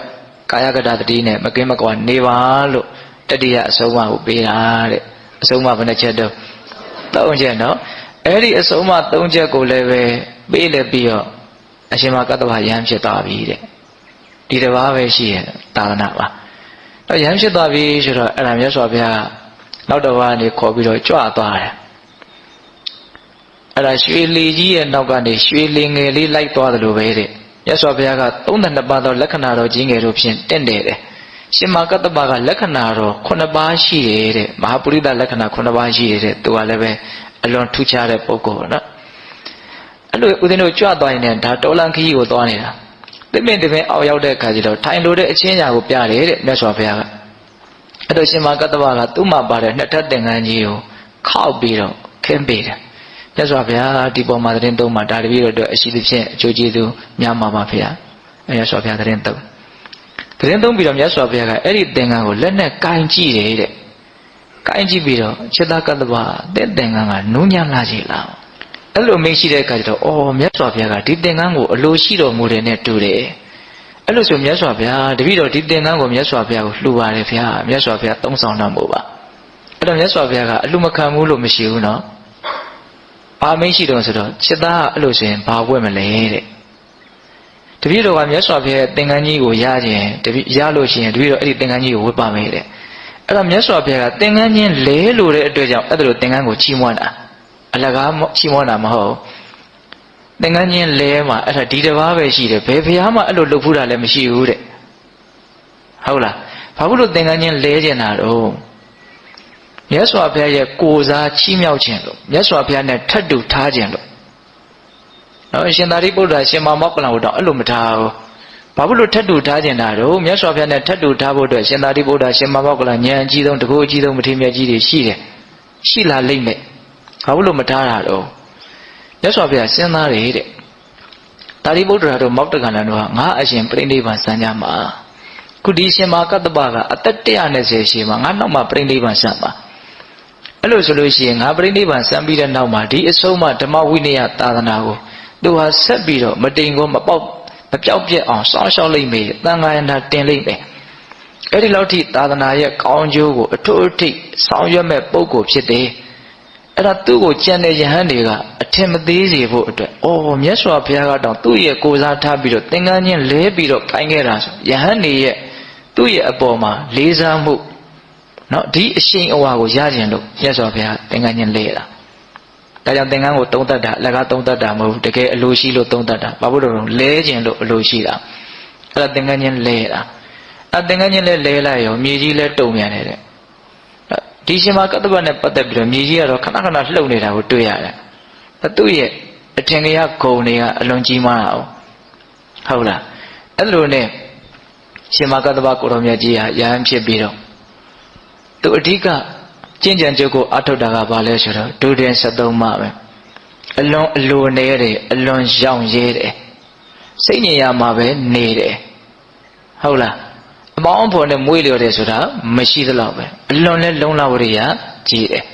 Speaker 1: ကာယကတတတိနဲ့မကင်းမကွာနေပါလို့တတိယအဆုံးအမကိုပေးတာတဲ့အဆုံးအမဘယ်နှချက်တော့3ချက်နော်အဲ့ဒီအဆုံးအမ3ချက်ကိုလည်းပဲပေးလက်ပြီးတော့အရှင်မကတ္တဗယံဖြစ်သွားပြီတဲ့ ဒီတစ်ပါးပဲရှိရဲ့သာသနာပါတော့ရဟန်းဖြစ်သွားပြီဆိုတော့အဲ့ဒါမြတ်စွာဘုရားနောက်တစ်ပါးနေခေါ်ပြီးတော့ကြွသွားတယ်အဲ့ဒါရွှေလီကြီးရဲ့နောက်ကနေရွှေလီငယ်လေးလိုက်သွားတယ်လို့ပဲတဲ့မြတ်စွာဘုရားက32ပါးသောလက္ခဏာတော်ကြီးငယ်တို့ဖြင့်တင့်တယ်တဲ့ရှင်မကတ္တပကလက္ခဏာတော်9ပါးရှိတယ်တဲ့မဟာပုရိသလက္ခဏာ9ပါးရှိတယ်တဲ့သူကလည်းပဲအလွန်ထူးခြားတဲ့ပုဂ္ဂိုလ်နော်အဲ့လိုဦးဇင်းတို့ကြွသွားရင်ဒါတောလန်ခကြီးကိုသွားနေတာတမင်တပင်အောက်ရောက်တဲ့အခါကျတော့ထိုင်လို့တဲ့အချင်းညာကိုပြတယ်တဲ့မြတ်စွာဘုရားကအဲ့တော့ရှင်မကတ္တပကသူ့မှာပါတဲ့နှစ်ထပ်သင်္ကန်းကြီးကိုခောက်ပြီးတော့ခင်းပေးတယ်မြတ်စွာဘုရားဒီပေါ်မှာသတင်းသုံးမှာဒါတပည့်တော်တို့အရှိသဖြင့်အကျိုးကျေးဇူးများမှာပါဖေ။မြတ်စွာဘုရားသတင်းသုံးပြီးတော့မြတ်စွာဘုရားကအဲ့ဒီသင်္ကန်းကိုလက်နဲ့ကင်ကြည့်တယ်တဲ့။ကင်ကြည့်ပြီးတော့จิตကတ္တဗတဲ့သင်္ကန်းကနူးညံ့လာကြလား။အဲ့လိုမင်းရှိတဲ့အခါကျတော့အော်မြတ်စွာဘုရားကဒီသင်္ကန်းကိုအလိုရှိတော်မူတယ်နဲ့တူတယ်။အဲ့လိုဆိုမြတ်စွာဘုရားတပည့်တော်ဒီသင်္ကန်းကိုမြတ်စွာဘုရားကိုလှူပါတယ်ဖေ။မြတ်စွာဘုရားသုံးဆောင်တော်မူပါ။အဲ့တော့မြတ်စွာဘုရားကအလှမခံဘူးလို့မရှိဘူးနော်။ဘာမင်းရှိတော်ဆိုတော့จิตသားကအဲ့လိုဆိုရင်ဘာဝတ်မလဲတဲ့တပည့်တော်ကမြတ်စွာဘုရားသင်္ကန်းကြီးကိုရခြင်းတပည့်ရလို့ရှိရင်တပည့်တော်အဲ့ဒီသင်္ကန်းကြီးကိုဝတ်ပါမယ်တဲ့အဲ့တော့မြတ်စွာဘုရားကသင်္ကန်းချင်းလဲလို့တဲ့အတွက်ကြောင့်အဲ့ဒါလိုသင်္ကန်းကိုချီးမွမ်းတာအလကားချီးမွမ်းတာမဟုတ်သင်္ကန်းချင်းလဲမှာအဲ့ဒါဒီတစ်ပါးပဲရှိတယ်ဘယ်ဘုရားမှအဲ့လိုလုပ်ဖူးတာလည်းမရှိဘူးတဲ့ဟုတ်လားဘာလို့သင်္ကန်းချင်းလဲကျင်တာတော့မြတ်စွာဘုရားရဲ့ကိုယ်စားချီးမြှောက်ခြင်းလို့မြတ်စွာဘုရားနဲ့ထပ်တူထားခြင်းလို့နော်ရှင်သာရိပုတ္တရာရှင်မောက္ကလံတို့တော့အဲ့လိုမထားဘူးဘာလို့ထပ်တူထားခြင်းတာတော့မြတ်စွာဘုရားနဲ့ထပ်တူထားဖို့အတွက်ရှင်သာရိပုတ္တရာရှင်မောက္ကလံဉာဏ်အကြီးဆုံးတကူအကြီးဆုံးမထေရမြတ်ကြီးတွေရှိတယ်ရှိလာလိမ့်မယ်ဘာလို့မထားတာတော့မြတ်စွာဘုရားစဉ်းစားတယ်တဲ့သာရိပုတ္တရာတို့မောက္ကလံတို့ကငါအရှင်ပြိဋိဘံစံကြမှာခုဒီရှင်မာကတ္တပကအသက်120ရှိမှာငါနောက်မှာပြိဋိဘံစံပါအဲ့လိုဆိုလို့ရှိရင်ငါပြိဋိဘံစံပြီးတဲ့နောက်မှာဒီအဆုံးမှဓမ္မဝိနည်းသာသနာကိုသူဟာဆက်ပြီးတော့မတိမ်ကိုမပေါက်မပြောက်ပြက်အောင်စောင့်ရှောက်လိုက်မယ်သံဃာယနာတင်လိုက်မယ်အဲ့ဒီလောက်ထိသာသနာရဲ့ကောင်းကျိုးကိုအထွတ်အထိပ်ဆောင်ရွက်မဲ့ပုဂ္ဂိုလ်ဖြစ်တယ်အဲ့ဒါသူ့ကိုကြံတဲ့ယဟန်တွေကအထင်မသေးစေဖို့အတွက်မြတ်စွာဘုရားကတော့သူ့ရဲ့ကိုယ်စားထားပြီးတော့သင်္ကန်းချင်းလဲပြီးတော့ခိုင်းခဲ့တာဆိုယဟန်တွေရဲ့သူ့ရဲ့အပေါ်မှာလေးစားမှုနော်ဒီအရှိန်အဝါကိုရခြင်းလို့မြတ်စွာဘုရားသင်္ကန်းချင်းလဲတာဒါကြောင့်သင်္ကန်းကိုသုံးတတ်တာအလကားသုံးတတ်တာမဟုတ်ဘူးတကယ်အလိုရှိလို့သုံးတတ်တာဘာလို့လဲလဲခြင်းလို့အလိုရှိတာအဲ့ဒါသင်္ကန်းချင်းလဲတာအဲ့သင်္ကန်းချင်းလဲလိုက်ရောမြေကြီးလဲတုံမြန်နေတဲ့ဒီရှင်မကတ္တဗနဲ့ပတ်သက်ပြီးတော့မြေကြီးကတော့ခဏခဏလှုပ်နေတာကိုတွေ့ရတယ်သူ့ရဲ့အထင်ကရဂုံတွေကအလွန်ကြီးမားတာဟုတ်လားအဲ့လိုနဲ့ရှင်မကတ္တဗကိုတော်မြတ်ကြီးဟာယဟန်ဖြစ်ပြီးတော့သူအဓိကကျင့်ကြံကြုတ်ကိုအထုတ်တာကဘာလဲဆိုတော့ဒုတင်73မှပဲအလွန်အလိုနေတယ်အလွန်ရောင်ရဲတယ်စိတ်ညစ်ရမှာပဲနေတယ်ဟုတ်လားအပေါင်းဖို့နဲ့မွေးလျော်တယ်ဆိုတာမရှိသလောက်ပဲအလွန်လဲလုံလဝရိယကြီးတယ်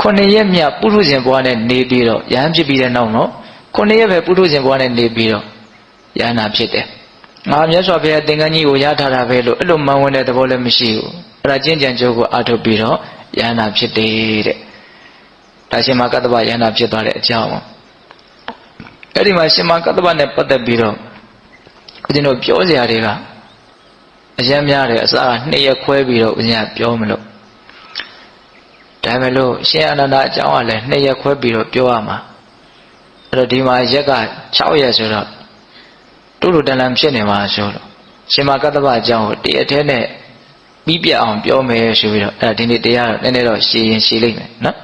Speaker 1: 9ရက်မြတ်ပုထုဇဉ်ဘဝနဲ့နေပြီးတော့ယဟန်ဖြစ်ပြီးတဲ့နောက်တော့9ရက်ပဲပုထုဇဉ်ဘဝနဲ့နေပြီးတော့ယဟနာဖြစ်တယ်ငါမြတ်စွာဘုရားသင်္ကန်းကြီးကိုရထားတာပဲလို့အဲ့လိုမှန်ဝင်တဲ့သဘောလည်းမရှိဘူးအဲ့ဒါကျင့်ကြံကြုတ်ကိုအထုတ်ပြီးတော့ယဟနာဖြစ်တယ်တဲ့ဒါရှင်မကတ္တဗယဟနာဖြစ်သွားတဲ့အကြောင်းအဲ့ဒီမှာရှင်မကတ္တဗနဲ့ပတ်သက်ပြီးတော့ဦးဇင်းတို့ပြောစရာတွေကအရင်များတယ်အစား2ရက်ခွဲပြီးတော့ဦးဇင်းကပြောမလို့ဒါပေမဲ့လို့ရှင်အနန္ဒာအကြောင်းကလည်း2ရက်ခွဲပြီးတော့ပြောရမှာအဲ့တော့ဒီမှာရက်က6ရက်ဆိုတော့တူတူတန်တန်ဖြစ်နေမှာဆိုတော့ရှင်မကတ္တဗအကြောင်းကိုတရက်တည်းနဲ့ပြီးပြအောင်ပြောမယ်ဆိုပြီးတော့အဲ့ဒီနေ့တရားတော့နည်းနည်းတော့ရှည်ရင်ရှည်လိမ့်မယ်နော်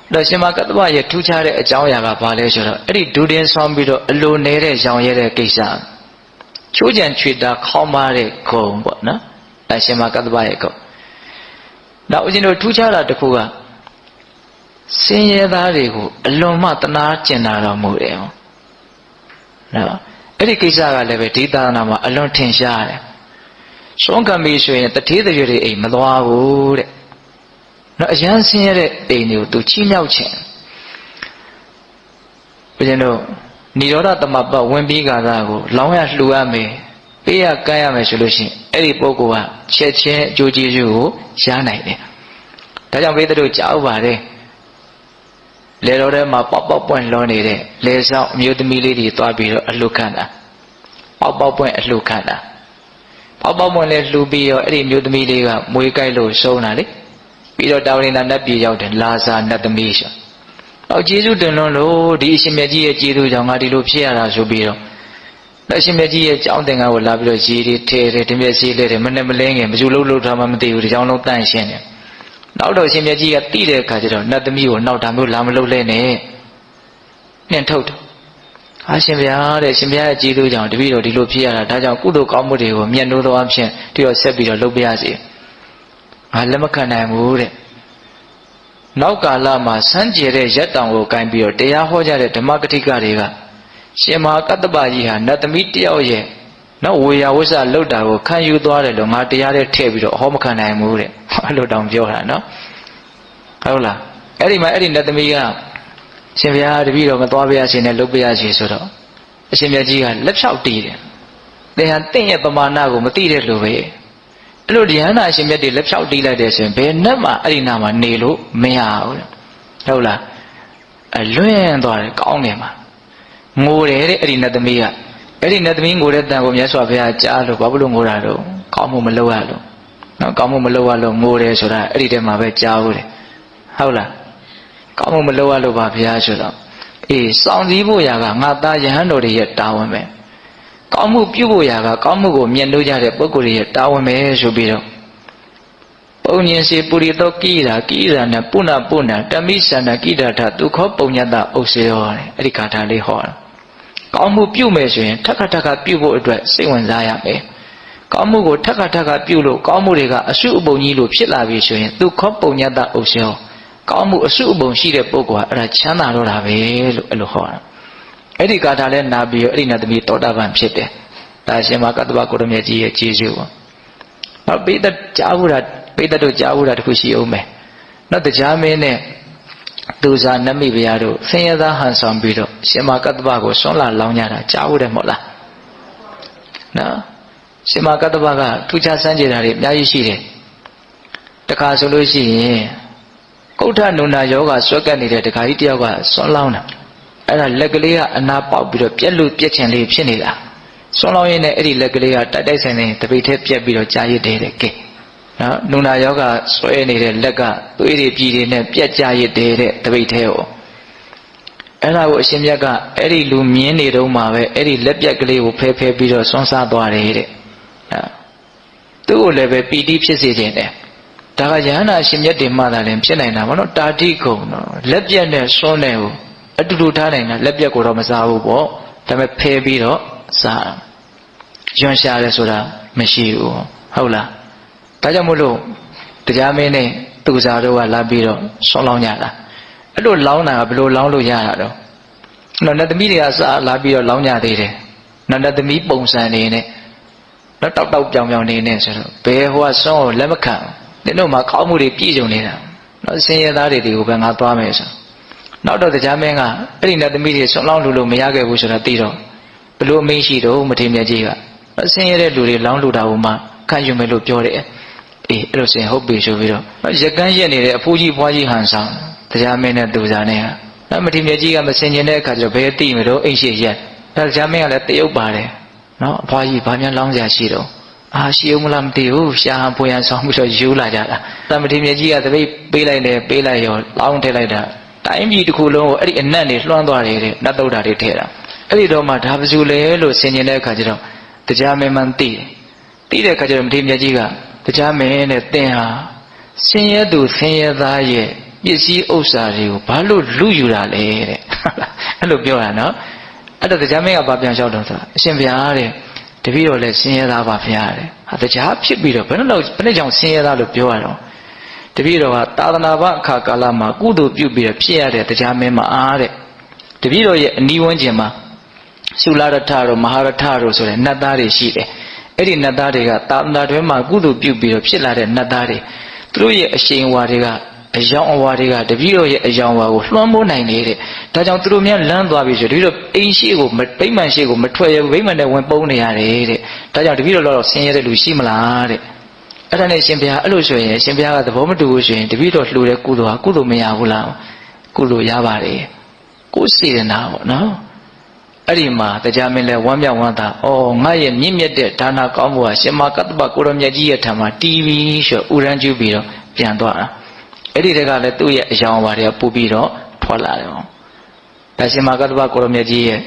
Speaker 1: အဲ့တော့ရှင်မကတ္တဗရဲ့ထူးခြားတဲ့အကြောင်းအရာကဘာလဲဆိုတော့အဲ့ဒီဒုတင်ဆောင်ပြီးတော့အလိုနေတဲ့ရောင်ရဲတဲ့ကိစ္စချိုးကြံချွေတာခေါင်းပါတဲ့ဂုံပေါ့နော်အဲ့ရှင်မကတ္တဗရဲ့ဂုံနောက်ဦးဇင်းတို့ထူးခြားတာတစ်ခုကစင်ရဲသားတွေကိုအလွန်မှတနာကျင်တာတော်မူတယ်နော်အဲ့ဒီကိစ္စကလည်းပဲဒီသာသနာမှာအလွန်ထင်ရှားတယ်ရှောင်းကံပြီဆိုရင်တထေးတရွေတွေအိမ်မသွားဘူးတဲ့နော်အရန်ဆင်းရဲတဲ့အိမ်တွေကိုသူချီးမြှောက်ခြင်းဘုရင်တို့နိရောဓသမပတ်ဝင်ပြီးကာသာကိုလောင်းရလှူရမယ်ပေးရကမ်းရမယ်ဆိုလို့ရှိရင်အဲ့ဒီပုဂ္ဂိုလ်ကချက်ချင်းအကျိုးကျေးဇူးကိုရနိုင်တယ်ဒါကြောင့်ဘိသတို့ကြောက်ပါတယ်လေတော်ထဲမှာပေါက်ပွင့်လွန်နေတဲ့လေဆောင်အမျိုးသမီးလေးတွေတွားပြီးတော့အလှခံတာ ပေါက်ပေါက်ပွင့်အလှခံတာပေါက်ပေါက်ပွင့်လဲလှူပြီးရောအဲ့ဒီမျိုးသမီးလေးကမွေးကြိုက်လို့ဆုံးတာလေပြီးတော့တာဝရိန္ဒနတ်ပြည်ရောက်တယ်လာစာနတ်သမီးဆိုတော့ကျေးဇူးတင်လို့ဒီအရှင်မြတ်ကြီးရဲ့ကျေးဇူးကြောင့်ငါဒီလိုဖြစ်ရတာဆိုပြီးတော့အရှင်မြတ်ကြီးရဲ့ကြောင်းသင်္ကန်းကိုလာပြီးတော့ရေတွေထဲတယ်ဒီမျက်စိလေးတွေမနဲ့မလဲငယ်မကျူလို့ထားမှမသိဘူးဒီကြောင်းလုံးတန့်ရှင်းတယ်နောက်တော့အရှင်မြတ်ကြီးကတိတဲ့အခါကျတော့နတ်သမီးကိုနောက်တာမျိုးလာမလုပ်လဲနဲ့နှင်ထုတ်တယ်အရှင်ဗျာတဲ့ရှင်ဗျာရဲ့ကျေးဇူးကြောင့်တပည့်တော်ဒီလိုဖြစ်ရတာဒါကြောင့်ကုသိုလ်ကောင်းမှုတွေကိုမြတ်နိုးသောအဖြစ်ဒီတော့ဆက်ပြီးတော့လုပ်ပြရစီငါလက်မခံနိုင်ဘူးတဲ့နောက်ကာလမှာစမ်းကြယ်တဲ့ရက်တောင်ကိုကိုင်းပြီးတော့တရားဟောကြတဲ့ဓမ္မကတိကတွေကရှင်မဟာကတ္တပကြီးဟာနတ်သမီးတယောက်ရဲ့နော်ဝေယဝစ္စလုတ်တာကိုခံယူသွားတယ်လို့ငါတရားတဲ့ထည့်ပြီးတော့ဟောမခံနိုင်ဘူးတဲ့အဲ့လိုတောင်ပြောတာနော်ဟုတ်လားအဲ့ဒီမှာအဲ့ဒီနတ်သမီးကရှင်ဗျာတပည့်တော်မသွားပြရစီနဲ့လုပ်ပြရစီဆိုတော့အရှင်မြတ်ကြီးကလက်ဖြောက်တီးတယ်သင်ဟာတင့်ရဲ့ပမာဏကိုမသိတဲ့လူပဲအဲ့လိုဉာဏ်နာအရှင်မြတ်တွေလက်ဖြောက်တီးလိုက်တယ်ဆိုရင်ဘယ်နဲ့မှအဲ့ဒီနာမှာနေလို့မရဘူးဟုတ်လားအလွင့်သွားတယ်ကောင်းတယ်မှာငိုတယ်တဲ့အဲ့ဒီနတ်သမီးကအဲ့ဒီနတ်သမီးငိုတဲ့တန်ကိုမြတ်စွာဘုရားကြားလို့ဘာလို့ငိုတာတော့ကောင်းမှုမလုပ်ရလို့နော်ကောင်းမှုမလုပ်ရလို့ငိုတယ်ဆိုတာအဲ့ဒီတည်းမှာပဲကြားဘူးတယ်ဟုတ်လားကောင်းမှုမလုပ်ရလို့ပါဘုရားဆိုတော့အေးစောင့်စည်းဖို့ရာကငါသားယဟန်တော်တွေရဲ့တာဝန်ပဲကောင်းမှုပြုဖို့ရာကကောင်းမှုကိုမြတ်လို့ကြတဲ့ပုဂ္ဂိုလ်တွေရဲ့တာဝန်ပဲဆိုပြီးတော့ပုံညင်စီပုရိသောကိရာနဲ့ပုဏ္ဏတမိသန္တကိဒထဒုက္ခပုံညတဥစ္စေရောတဲ့အဲ့ဒီဂါထာလေးဟောတာကောင်းမှုပြုမယ်ဆိုရင်ထက်ခါပြုဖို့အတွက်စိတ်ဝင်စားရမယ်ကောင်းမှုကိုထက်ခါပြုလို့ကောင်းမှုတွေကအစုအပုံကြီးလို့ဖြစ်လာပြီဆိုရင်ဒုက္ခပုံညတဥစ္စေရောကောင်းမှုအစုအပုံရှိတဲ့ပုဂ္ဂိုလ်ကအဲ့ဒါချမ်းသာတော့တာပဲလို့အဲ့လိုဟောတာအဲ့ဒီဂါထာလဲနာပြီးတော့အဲ့ဒီနတ်သမီးသောတာပန်ဖြစ်တယ်ဒါရှင်မကတ္တဗကိုရမြတ်ကြီးရဲ့ကျေးဇူးပေါ့နောက်ပိဋကကြားဘူးတာပိဋကတို့ကြားဘူးတာတခုရှိအောင်မယ်နောက်တရားမင်းနဲ့သူဇာနမိဗျာတို့ဆင်းရဲသားဟန်ဆောင်ပြီးတော့ရှင်မကတ္တဗကိုဆွမ်းလာလောင်းကြတာကြားဘူးတယ်မဟုတ်လားနော်ရှင်မကတ္တဗကထူးခြားစမ်းကြယ်တာတွေအများကြီးရှိတယ်တခါဆိုလို့ရှိရင်ကုဋ္ဌနုနာယောဂဆွဲကပ်နေတဲ့တခါကြီးတယောက်ကဆွမ်းလောင်းတာအဲ့ဒါလက်ကလေးကအနာပေါက်ပြီးတော့ပြက်လို့ပြက်ချင်လေးဖြစ်နေတာဆွမ်းလောင်းရင်းနဲ့အဲ့ဒီလက်ကလေးကတိုက်ဆိုင်နေတပိတ်ထဲပြက်ပြီးတော့ကြာရစ်တယ်တဲ့ကဲနော်နုနာယောဂဆွဲနေတဲ့လက်ကသွေးတွေပြည်တွေနဲ့ပြက်ကြာရစ်တယ်တဲ့တပိတ်ထဲကိုအဲ့ဒါကိုအရှင်မြတ်ကအဲ့ဒီလူမြင်းနေတုန်းမှာပဲအဲ့ဒီလက်ပြက်ကလေးကိုဖဲပြီးတော့ဆွမ်းစားသွားတယ်တဲ့သူ့ကိုလည်းပဲပီတိဖြစ်စေခြင်းတဲ့ဒါကယဟနာရှင်မြတ်တွေမှသာလည်းဖြစ်နိုင်တာမနော်တာတိကုံနော်လက်ပြက်နဲ့စွန်းတယ်ကိုအတူတူထားနိုင်တာလက်ပြက်ကိုတော့မစားဘူးပေါ့ဒါပေမဲ့ဖဲပြီးတော့စားရွံရှာတယ်ဆိုတာမရှိဘူးဟုတ်လားဒါကြောင့်မို့လို့တရားမင်းနဲ့သူစားတို့ကလာပြီးတော့ဆွန်းလောင်းကြတာအဲ့လိုလောင်းတာကဘယ်လိုလောင်းလို့ရတာတော့နတ်သမီးတွေကစားလာပြီးတော့လောင်းကြသေးတယ်နတ်သမီးပုံစံနေနဲ့တော့တောက်ပြောင်နေနဲ့ဆိုတော့ဘယ်ဟိုကဆွန်းကိုလက်မခံဒီတို့မှာကောင်းမှုတွေပြည့်စုံနေတာနော်ဆင်းရဲသားတွေကိုပဲငါသွားမယ်ဆိုနောက်တော့တရားမင်းကအဲ့ဒီနတ်သမီးတွေဆွန်းလောင်းလို့မရခဲ့ဘူးဆိုတာသိတော့ဘလို့အမိန့်ရှိတော့မထေရမြတ်ကြီးကဆင်းရဲတဲ့လူတွေလောင်းလို့တာကိုမှခံယူမယ်လို့ပြောတယ်အေးအဲ့လိုဆိုရင်ဟုတ်ပြီဆိုပြီးတော့ရကန်းရက်နေတဲ့အဖိုးကြီးဖွားကြီးဟန်ဆောင်တရားမင်းနဲ့သူစားနဲ့နော်မထေရမြတ်ကြီးကမစင်ကျင်တဲ့အခါကျတော့ဘယ်သိမလို့အိမ်ရှိရက်တရားမင်းကလည်းတရုပ်ပါတယ်နော်အဖွားကြီးဘာမှလောင်းစရာရှိတော့ရှိအောင်မလားမသိဘူးရှာဟန်ဖွေဟန်ဆောင်ပြီးတော့ယူလာကြတာသမတိမြတ်ကြီးကတပိတ်ပေးလိုက်တယ်ပေးလိုက်ရောလောင်းထည့်လိုက်တာတိုင်းပြည်တစ်ခုလုံးကိုအဲ့ဒီအနက်နေလွှမ်းသွားတယ်တဲ့နတ်သုဒ္ဓတွေထည့်တာအဲ့ဒီတော့မှဒါပစုလေလို့ဆင်ခြင်တဲ့အခါကျတော့တရားမင်းမှန်သိတဲ့အခါကျတော့မထေရမြတ်ကြီးကတရားမင်းနဲ့သင်ဟာဆင်းရဲသူဆင်းရဲသားရဲ့ပစ္စည်းဥစ္စာတွေကိုဘာလို့လူယူတာလဲတဲ့အဲ့လိုပြောတာနော်အဲ့တော့တရားမင်းကဘာပြန်လျှောက်တော့ဆိုတာအရှင်ဘုရားတဲ့တပည့်တော်လည်းဆင်းရဲသားပါဗျာတဲ့ဟာတရားဖြစ်ပြီးတော့ဘယ်နဲ့ကြောင့်ဆင်းရဲသားလို့ပြောရတော့တပည့်တော်ကသာသနာ့ဘအခါကာလမှာကုသိုလ်ပြုပြီးတော့ဖြစ်ရတဲ့တရားမင်းမှာအားတဲ့တပည့်တော်ရဲ့အနီးဝန်းကျင်မှာသုလရထတို့မဟာရထတို့ဆိုတဲ့နတ်သားတွေရှိတယ်အဲ့ဒီနတ်သားတွေကသာသနာတွင်မှာကုသိုလ်ပြုပြီးတော့ဖြစ်လာတဲ့နတ်သားတွေသူတို့ရဲ့အရှိန်အဝါတွေကအယောင်အဝါတွေကတပည့်တော်ရဲ့အယောင်အဝါကိုလွှမ်းမိုးနိုင်နေတဲ့ဒါကြောင့်သူတို့များလမ်းသွားပြီဆိုတပည့်တော်အိမ်ရှိကိုဗိမ္မာန်ရှိကိုမထွက်ရဘူးဗိမ္မာန်နဲ့ဝင်ပုန်းနေရတယ်တဲ့ဒါကြောင့်တပည့်တော်တော့ဆင်းရဲတဲ့လူရှိမလားတဲ့အဲ့ဒါနဲ့ရှင်ဘုရားအဲ့လိုဆိုရင်ရှင်ဘုရားကသဘောမတူဘူးဆိုရင်တပည့်တော်လှူတဲ့ကုသိုလ်ဟာကုသိုလ်မရဘူးလားကုသိုလ်ရပါတယ်ကိုယ်စေတနာပေါ့နော် အဲ့ဒီမှာတရားမင်းလဲဝမ်းမြောက်ဝမ်းသာငါရဲ့မြင့်မြတ်တဲ့ဒါနာကောင်းမှုဟာရှင်မကတ္တပကိုရမြတ်ကြီးရဲ့ထံမှာတီးပြီးဆိုဥရန်ကျူပြီးတော့ပြန်သွားတာအဲ့ဒီတက်ကလည်းသူ့ရဲ့အယောင်အဝါတွေကပို့ပြီးတော့ထွက်လာတယ်ဒါရှင်မကတ္တပကိုရမြတ်ကြီးရဲ့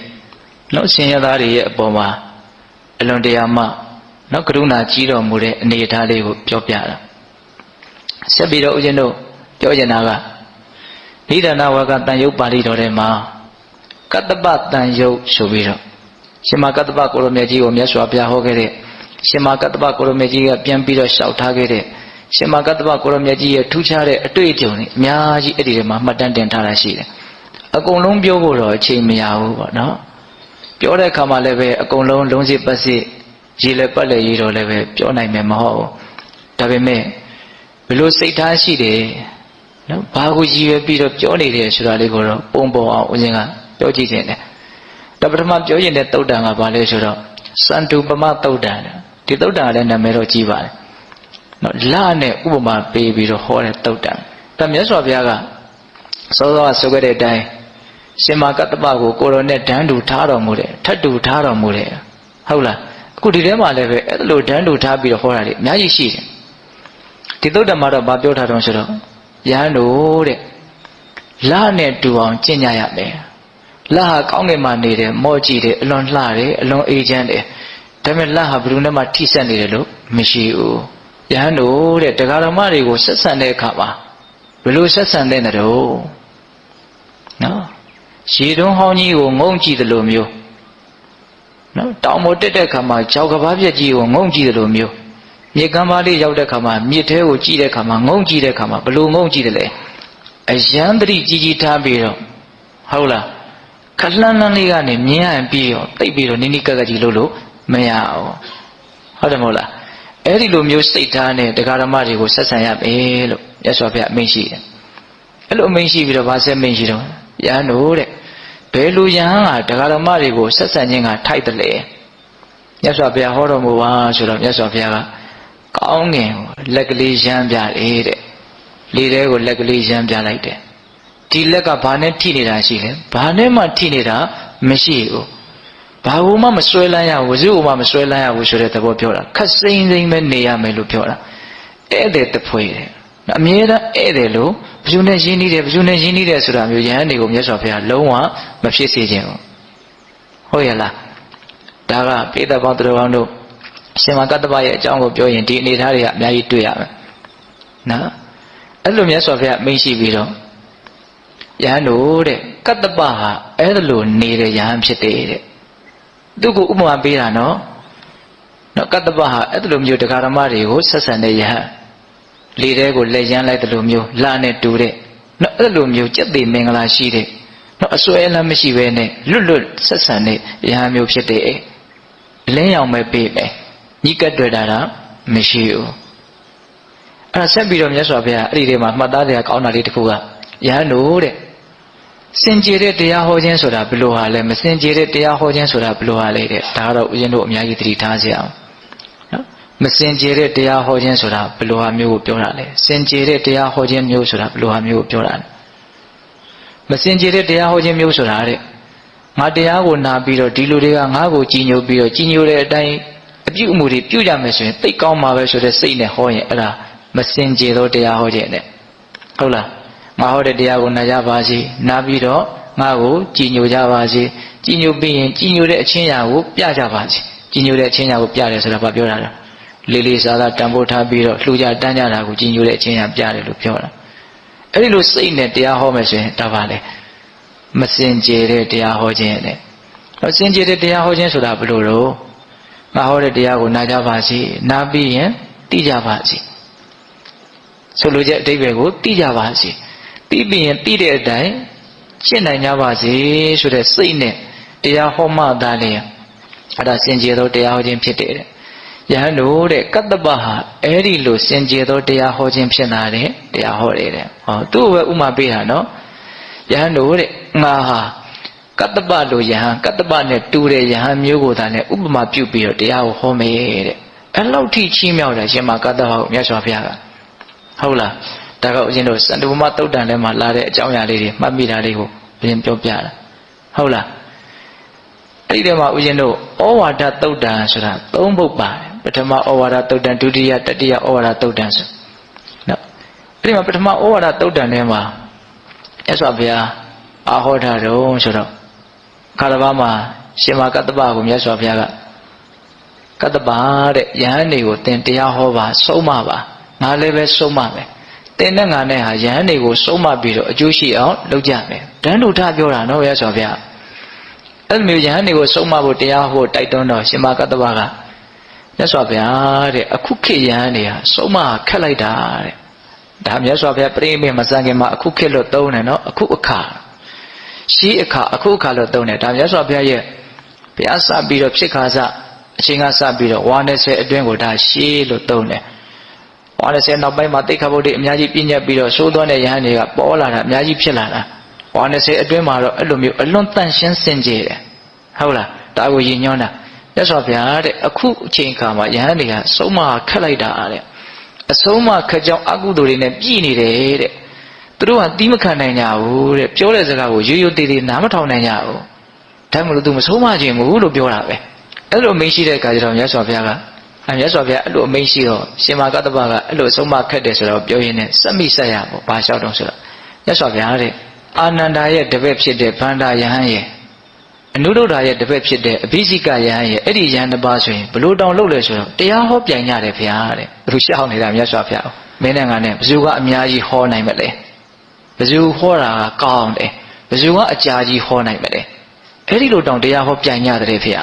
Speaker 1: နော်ရှင်ရသားတွေရဲ့အပေါ်မှာအလွန်တရာမှနော်ကရုဏာကြီးတော်မူတဲ့အနေအထားလေးကိုပြောပြတာဆက်ပြီးတော့ဦးဇင်းတို့ပြောချင်တာကနိဒာနဝကတန်ယုတ်ပါဠိတော်ထဲမှာကတ္တပတန်ယုတ်ဆိုပြီးတော့ရှင်မကတ္တပကိုရမြတ်ကြီးကိုမြတ်စွာဘုရားဟောခဲ့တဲ့ရှင်မကတ္တပကိုရမြတ်ကြီးကပြန်ပြီးတော့လျှောက်ထားခဲ့တဲ့ရှင်မကတ္တပကိုရမြတ်ကြီးရဲ့ထူးခြားတဲ့အတွေ့အကြုံတွေအများကြီးအဲ့ဒီထဲမှာမှတ်တမ်းတင်ထားတာရှိတယ်အကုန်လုံးပြောဖို့တော့အချိန်မရဘူးပေါ့နော်ပြောတဲ့အခါမှာလည်းပဲအကုန်လုံးလုံးစစ်ပတ်စစ်ရေလည်းပတ်လည်းရေတော်လည်းပဲပြောနိုင်မယ်မဟုတ်ဘူးဒါပေမဲ့ဘယ်လိုစိတ်ထားရှိတယ်နော်ဘာကိုရည်ရွယ်ပြီးတော့ပြောနေတယ်ဆိုတာလေးကိုတော့ပုံပေါ်အောင်ဦးဇင်းကပြောကြည့်ခြင်းတယ်ဒါပထမပြောရင်တဲ့သုတ်တန်ကဘာလဲဆိုတော့စန္တုပမသုတ်တန်ဒီသုတ်တန်ကလည်းနာမည်တော့ကြီးပါတယ်နော်လနဲ့ဥပမာပေးပြီးတော့ဟောတဲ့သုတ်တန်ဒါမြတ်စွာဘုရားကစောစောကဆိုခဲ့တဲ့အတိုင်းရှင်မကတ္တပကိုကိုရောနဲ့ဓာန်တူထားတော်မူတယ်ထတ်တူထားတော်မူတယ်ဟုတ်လားအခုဒီထဲမှာလည်းပဲအဲ့လိုဓာန်တူထားပြီးတော့ဟောတာလေအများကြီးရှိတယ်ဒီသုတ်တံမှာတော့ဗာပြောထားတော့ဆိုတော့ယဟန်တို့တဲ့လနဲ့တူအောင်ကျင့်ကြရမယ်လဟာကောင်းကင်မှာနေတယ်မော့ကြည့်တယ်အလွန်လှတယ်အလွန်အေးချမ်းတယ်ဒါပေမဲ့လဟာဘယ်သူနဲ့မှထိစပ်နေတယ်လို့မရှိဘူးယဟန်တို့တဲ့တရားဓမ္မတွေကိုဆက်ဆံတဲ့အခါမှာဘယ်လိုဆက်ဆံတဲ့နဲ့တော့နော်ရေတွန်းဟောင်းကြီးကိုငုံကြည့်တယ်လို့မျိုးနော်တောင်ပေါ်တက်တဲ့အခါမှာကြောက်ကဘာပြက်ကြီးကိုငုံကြည့်တယ်လို့မျိုးမြေကမ်းပါးလေးရောက်တဲ့အခါမှာမြစ်ထဲကိုကြည့်တဲ့အခါမှာငုံကြည့်တဲ့အခါမှာဘယ်လိုငုံကြည့်တယ်လဲအယံတတိကြီးကြီးထားပြီးတော့ဟုတ်လားခလှမ်းလှမ်းလေးကနေမြင်ရပြီးတော့တိတ်ပြီးတော့နိနိကကကြီးလို့မရအောင်ဟုတ်တယ်မဟုတ်လားအဲ့ဒီလိုမျိုးစိတ်ထားနဲ့တရားဓမ္မတွေကိုဆက်ဆံရမယ်လို့မြတ်စွာဘုရားအမိန့်ရှိတယ်အဲ့လိုအမိန့်ရှိပြီးတော့ဗာဆက်မိန့်ရှိတော့ယဟန်တို့တဲ့ဘယ်လိုယဟန်ကတရားဓမ္မတွေကိုဆက်ဆံခြင်းကထိုက်တယ်လေမြတ်စွာဘုရားဟောတော်မူပါဆိုတော့မြတ်စွာဘုရားကကောင်းငင်ကိုလက်ကလေးရမ်းပြတယ်တဲ့လေထဲကိုလက်ကလေးရမ်းပြလိုက်တယ်ဒီလက်ကဘာနဲ့ထိနေတာရှိလဲဘာနဲ့မှထိနေတာမရှိဘူးဘာလို့မှမဆွဲလန်းရဘူးဝစုမှမဆွဲလန်းရဘူးဆိုတဲ့သဘောပြောတာခက်စိမ့်စိမ့်ပဲနေရမယ်လို့ပြောတာဧည့်သည်တဖွေတယ်အမြဲတမ်းဧည့်သည်လို့ဘယ်သူနဲ့ရင်းနှီးတယ်ဘယ်သူနဲ့ရင်းနှီးတယ်ဆိုတာမျိုးယဟန်တွေကိုမြတ်စွာဘုရားလုံးဝမဖြစ်စေခြင်းဘူးဟုတ်ရဲ့လားဒါကပိဋကပေါင်းသူတော်ကောင်းတို့ရှင်မကတ္တပရဲ့အကြောင်းကိုပြောရင်ဒီအနေထားတွေကအများကြီးတွေ့ရမယ်နော်အဲ့လိုမြတ်စွာဘုရားအမိန့်ရှိပြီးတော့ယဟန်တို့တဲ့ကတ္တပဟာအဲ့လိုနေတဲ့ယဟန်ဖြစ်တယ်တဲ့သူ့ကိုဥပမာပေးတာနော်ကတ္တပဟာအဲ့လိုမျိုးတရားဓမ္မတွေကိုဆက်ဆံတဲ့ယဟန်လေထဲကိုလက်ရမ်းလိုက်တယ်လို့မျိုးလာနဲ့တူတဲ့နော်အဲ့လိုမျိုးစက်သေးမင်္ဂလာရှိတဲ့နော်အစွဲအလမ်းမရှိဘဲနဲ့လွတ်ဆက်ဆံတဲ့ယဟန်မျိုးဖြစ်တယ်လင်းရောင်ပဲပေးမယ်ညီကတ်တွေ့တာမရှိဘူးအဲ့ဒါဆက်ပြီးတော့မြတ်စွာဘုရားအဲ့ဒီထဲမှာမှတ်သားစရာကောင်းတာလေးတစ်ခုကယဟန်တို့တဲ့စင်ကြယ်တဲ့တရားဟောခြင်းဆိုတာဘယ်လိုဟာလဲမစင်ကြယ်တဲ့တရားဟောခြင်းဆိုတာဘယ်လိုဟာလဲတဲ့ဒါကတော့ဦးဇင်းတို့အများကြီးသတိထားကြအောင်နော်မစင်ကြယ်တဲ့တရားဟောခြင်းဆိုတာဘယ်လိုဟာမျိုးကိုပြောတာလဲစင်ကြယ်တဲ့တရားဟောခြင်းမျိုးဆိုတာဘယ်လိုဟာမျိုးကိုပြောတာလဲမစင်ကြယ်တဲ့တရားဟောခြင်းမျိုးဆိုတာတဲ့ငါတရားကိုနာပြီးတော့ဒီလူတွေကငါ့ကိုကြည်ညိုပြီးတော့ကြည်ညိုတဲ့အတိုင်းအပြုအမူတွေပြုကြမယ်ဆိုရင်သိကောင်းမှာပဲဆိုတဲ့စိတ်နဲ့ဟောရင်အဲ့ဒါမစင်ကြယ်သောတရားဟောခြင်းနဲ့ဟုတ်လားငါဟောတဲ့တရားကိုနာကြပါစေနာပြီးတော့ငါ့ကိုကြည်ညိုကြပါစေကြည်ညိုပြီးရင်ကြည်ညိုတဲ့အချင်းရာကိုပြကြပါစေကြည်ညိုတဲ့အချင်းရာကိုပြတယ်ဆိုတာဘာပြောတာလဲလေးလေးစားစားတန်ဖိုးထားပြီးတော့လှူကြတန်းကြတာကိုကြည်ညိုတဲ့အချင်းရာပြတယ်လို့ပြောတာအဲ့ဒီလိုစိတ်နဲ့တရားဟောမယ်ဆိုရင်ဒါပါလေမစင်ကြယ်တဲ့တရားဟောခြင်းနဲ့စင်ကြယ်တဲ့တရားဟောခြင်းဆိုတာဘယ်လိုတော့ငါဟောတဲ့တရားကိုနာကြပါစေနာပြီးရင်သိကြပါစေဆိုလိုချက်အဓိပ္ပာယ်ကိုသိကြပါစေသိပြီးရင်သိတဲ့အတိုင်းရှင်းနိုင်ကြပါစေဆိုတဲ့စိတ်နဲ့တရားဟောမှသာလေအဲ့ဒါစင်ကြယ်သောတရားဟောခြင်းဖြစ်တယ်တဲ့ယဟန်တို့တဲ့ကတ္တပဟာအဲ့ဒီလိုစင်ကြယ်သောတရားဟောခြင်းဖြစ်လာတဲ့တရားဟောတယ်တဲ့ဟောသူ့ပဲဥမာပေးတာနော်ယဟန်တို့တဲ့ငါဟာကတ္တပလိုယဟန်ကတ္တပနဲ့တူတဲ့ယဟန်မျိုးကိုသာနဲ့ဥပမာပြုပြီးတော့တရားကိုဟောမယ်တဲ့အဲ့လောက်ထိချီးမြှောက်တယ်ရှင်မကတ္တပကိုမြတ်စွာဘုရားကဟုတ်လားဒါကဦးဇင်းတို့စန္ဒုမသုတ်တန်ထဲမှာလာတဲ့အကြောင်းအရာလေးတွေမှတ်မိတာလေးကိုပြင်ပြောပြတာဟုတ်လားယ အဲ့ဒီတည်းမှာဦးဇင်းတို့ဩဝါဒသုတ်တံဆိုတာ၃ပုဒ်ပါတယ်ပထမဩဝါဒသုတ်တံဒုတိယတတိယဩဝါဒသုတ်တံဆိုနော်အဲ့ဒီမှာပထမဩဝါဒသုတ်တံထဲမှာမြတ်စွာဘုရားအာဟောထားတော့ဆိုတော့ခါတစ်ပါးမှာရှင်မကတ္တပကိုမြတ်စွာဘုရားကကတ္တပတဲ့ယဟန်တွေကိုသင်တရားဟောပါဆုံးမပါငါလည်းပဲဆုံးမမယ်သင်နဲ့ငါနဲ့ဟာယဟန်တွေကိုဆုံးမပြီးတော့အကျိုးရှိအောင်လုပ်ကြမယ်တန်းတို့ထားပြောတာနော်မြတ်စွာဘုရားအဲ့လိုမျိုးယဟန်တွေကိုဆုံးမဖို့တရားဟောတိုက်တွန်းတော့ရှင်မကတ္တပကမြတ်စွာဘုရားတဲ့အခုခေတ်ယဟန်တွေဟာဆုံးမခက်လိုက်တာတဲ့ဒါမြတ်စွာဘုရားပြိမိတ်မစံခင်မှာအခုခေတ်လို့သုံးတယ်နော်အခုအခါရှိအခါအခုအခါလို့သုံးတယ်ဒါမြတ်စွာဘုရားရဲ့ဘုရားစပြီးတော့ဖြစ်ခါစအချိန်ကစပြီးတော့ဝါ20အတွင်းကိုဒါရှေးလို့သုံးတယ်ဝါ20နောက်ပိုင်းမှာတိက္ခဗုဒ္ဓအများကြီးပြည့်ညက်ပြီးတော့သိုးသွန်းတဲ့ယဟန်တွေကပေါ်လာတာအများကြီးဖြစ်လာတာဝါ20အတွင်းမှာတော့အဲ့လိုမျိုးအလွန်တန့်ရှင်းစင်ကြယ်တယ်ဟုတ်လားဒါကိုရည်ညွှန်းတာမြတ်စွာဘုရားတဲ့အခုအချိန်ခါမှာယဟန်တွေကဆုံးမခက်လိုက်တာတဲ့အဆုံးမခက်ကြောင်းအကုသိုလ်တွေနဲ့ပြည်နေတယ်တဲ့သူတို့ကတီးမခံနိုင်ကြဘူးတဲ့ပြောတဲ့စကားကိုရိုးရိုးသေးသေးနားမထောင်နိုင်ကြဘူးဒါမှမဟုတ်သူမဆုံးမခြင်းဘူးလို့ပြောတာပဲအဲ့လိုအမိန့်ရှိတဲ့အခါကျတော့မြတ်စွာဘုရားကမြတ်စွာဘုရားအဲ့လိုအမိန့်ရှိတော့ရှင်မကတ္တပကအဲ့လိုဆုံးမခက်တယ်ဆိုတော့ပြောရင်းနဲ့စက်မိဆက်ရပေါ့ဘာလျှောက်တော့ဆိုတော့မြတ်စွာဘုရားတဲ့အာနန္ဒာရဲ့တပည့်ဖြစ်တဲ့ဗန္ဒာယဟန်ရဲ့အနုဒုဒ္ဓရဲ့တပည့်ဖြစ်တဲ့အဘိဇိကယဟန်ရဲ့အဲ့ဒီယဟန်တစ်ပါးဆိုရင်ဘလို့တောင်လုပ်လဲဆိုတော့တရားဟောပြိုင်ကြတယ်ဘုရားတဲ့ဘလို့ရှောက်နေတာမြတ်စွာဘုရားမင်းနဲ့ငါနဲ့ဘယ်သူကအများကြီးဟောနိုင်မလဲဘယ်သူဟောတာကကောင်းတယ်ဘယ်သူကအကြာကြီးဟောနိုင်မလဲအဲ့ဒီလိုတောင်တရားဟောပြိုင်ကြတယ်ဘုရာ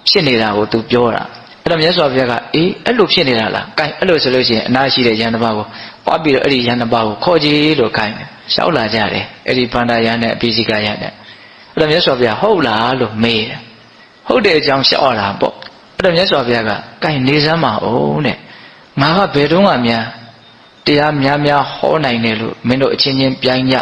Speaker 1: းဖြစ်နေတာကို तू ပြောတာအဲ့တော့မြတ်စွာဘုရားကအေးအဲ့လိုဖြစ်နေတာလား gain အဲ့လိုဆိုလို့ရှိရင်အနာရှိတဲ့ယဟန်တစ်ပါးကိုပွားပြီးတော့အဲ့ဒီယဟန်တစ်ပါးကိုခေါ်ကြည့်လို့ gain ရှောက်လာကြတယ်အဲ့ဒီဗန္ဒာယဟန်နဲ့အဘိဇိကယဟန်နဲ့အဲ့တော့မြတ်စွာဘုရားဟုတ်လားလို့မေးတယ်ဟုတ်တဲ့အကြောင်းရှောက်ရတာပေါ့အဲ့တော့မြတ်စွာဘုရားက gain နေစမ်းပါဦးတဲ့ငါကဘယ်တော့မှများတရားများများဟောနိုင်တယ်လို့မင်းတို့အချင်းချင်းပြိုင်ည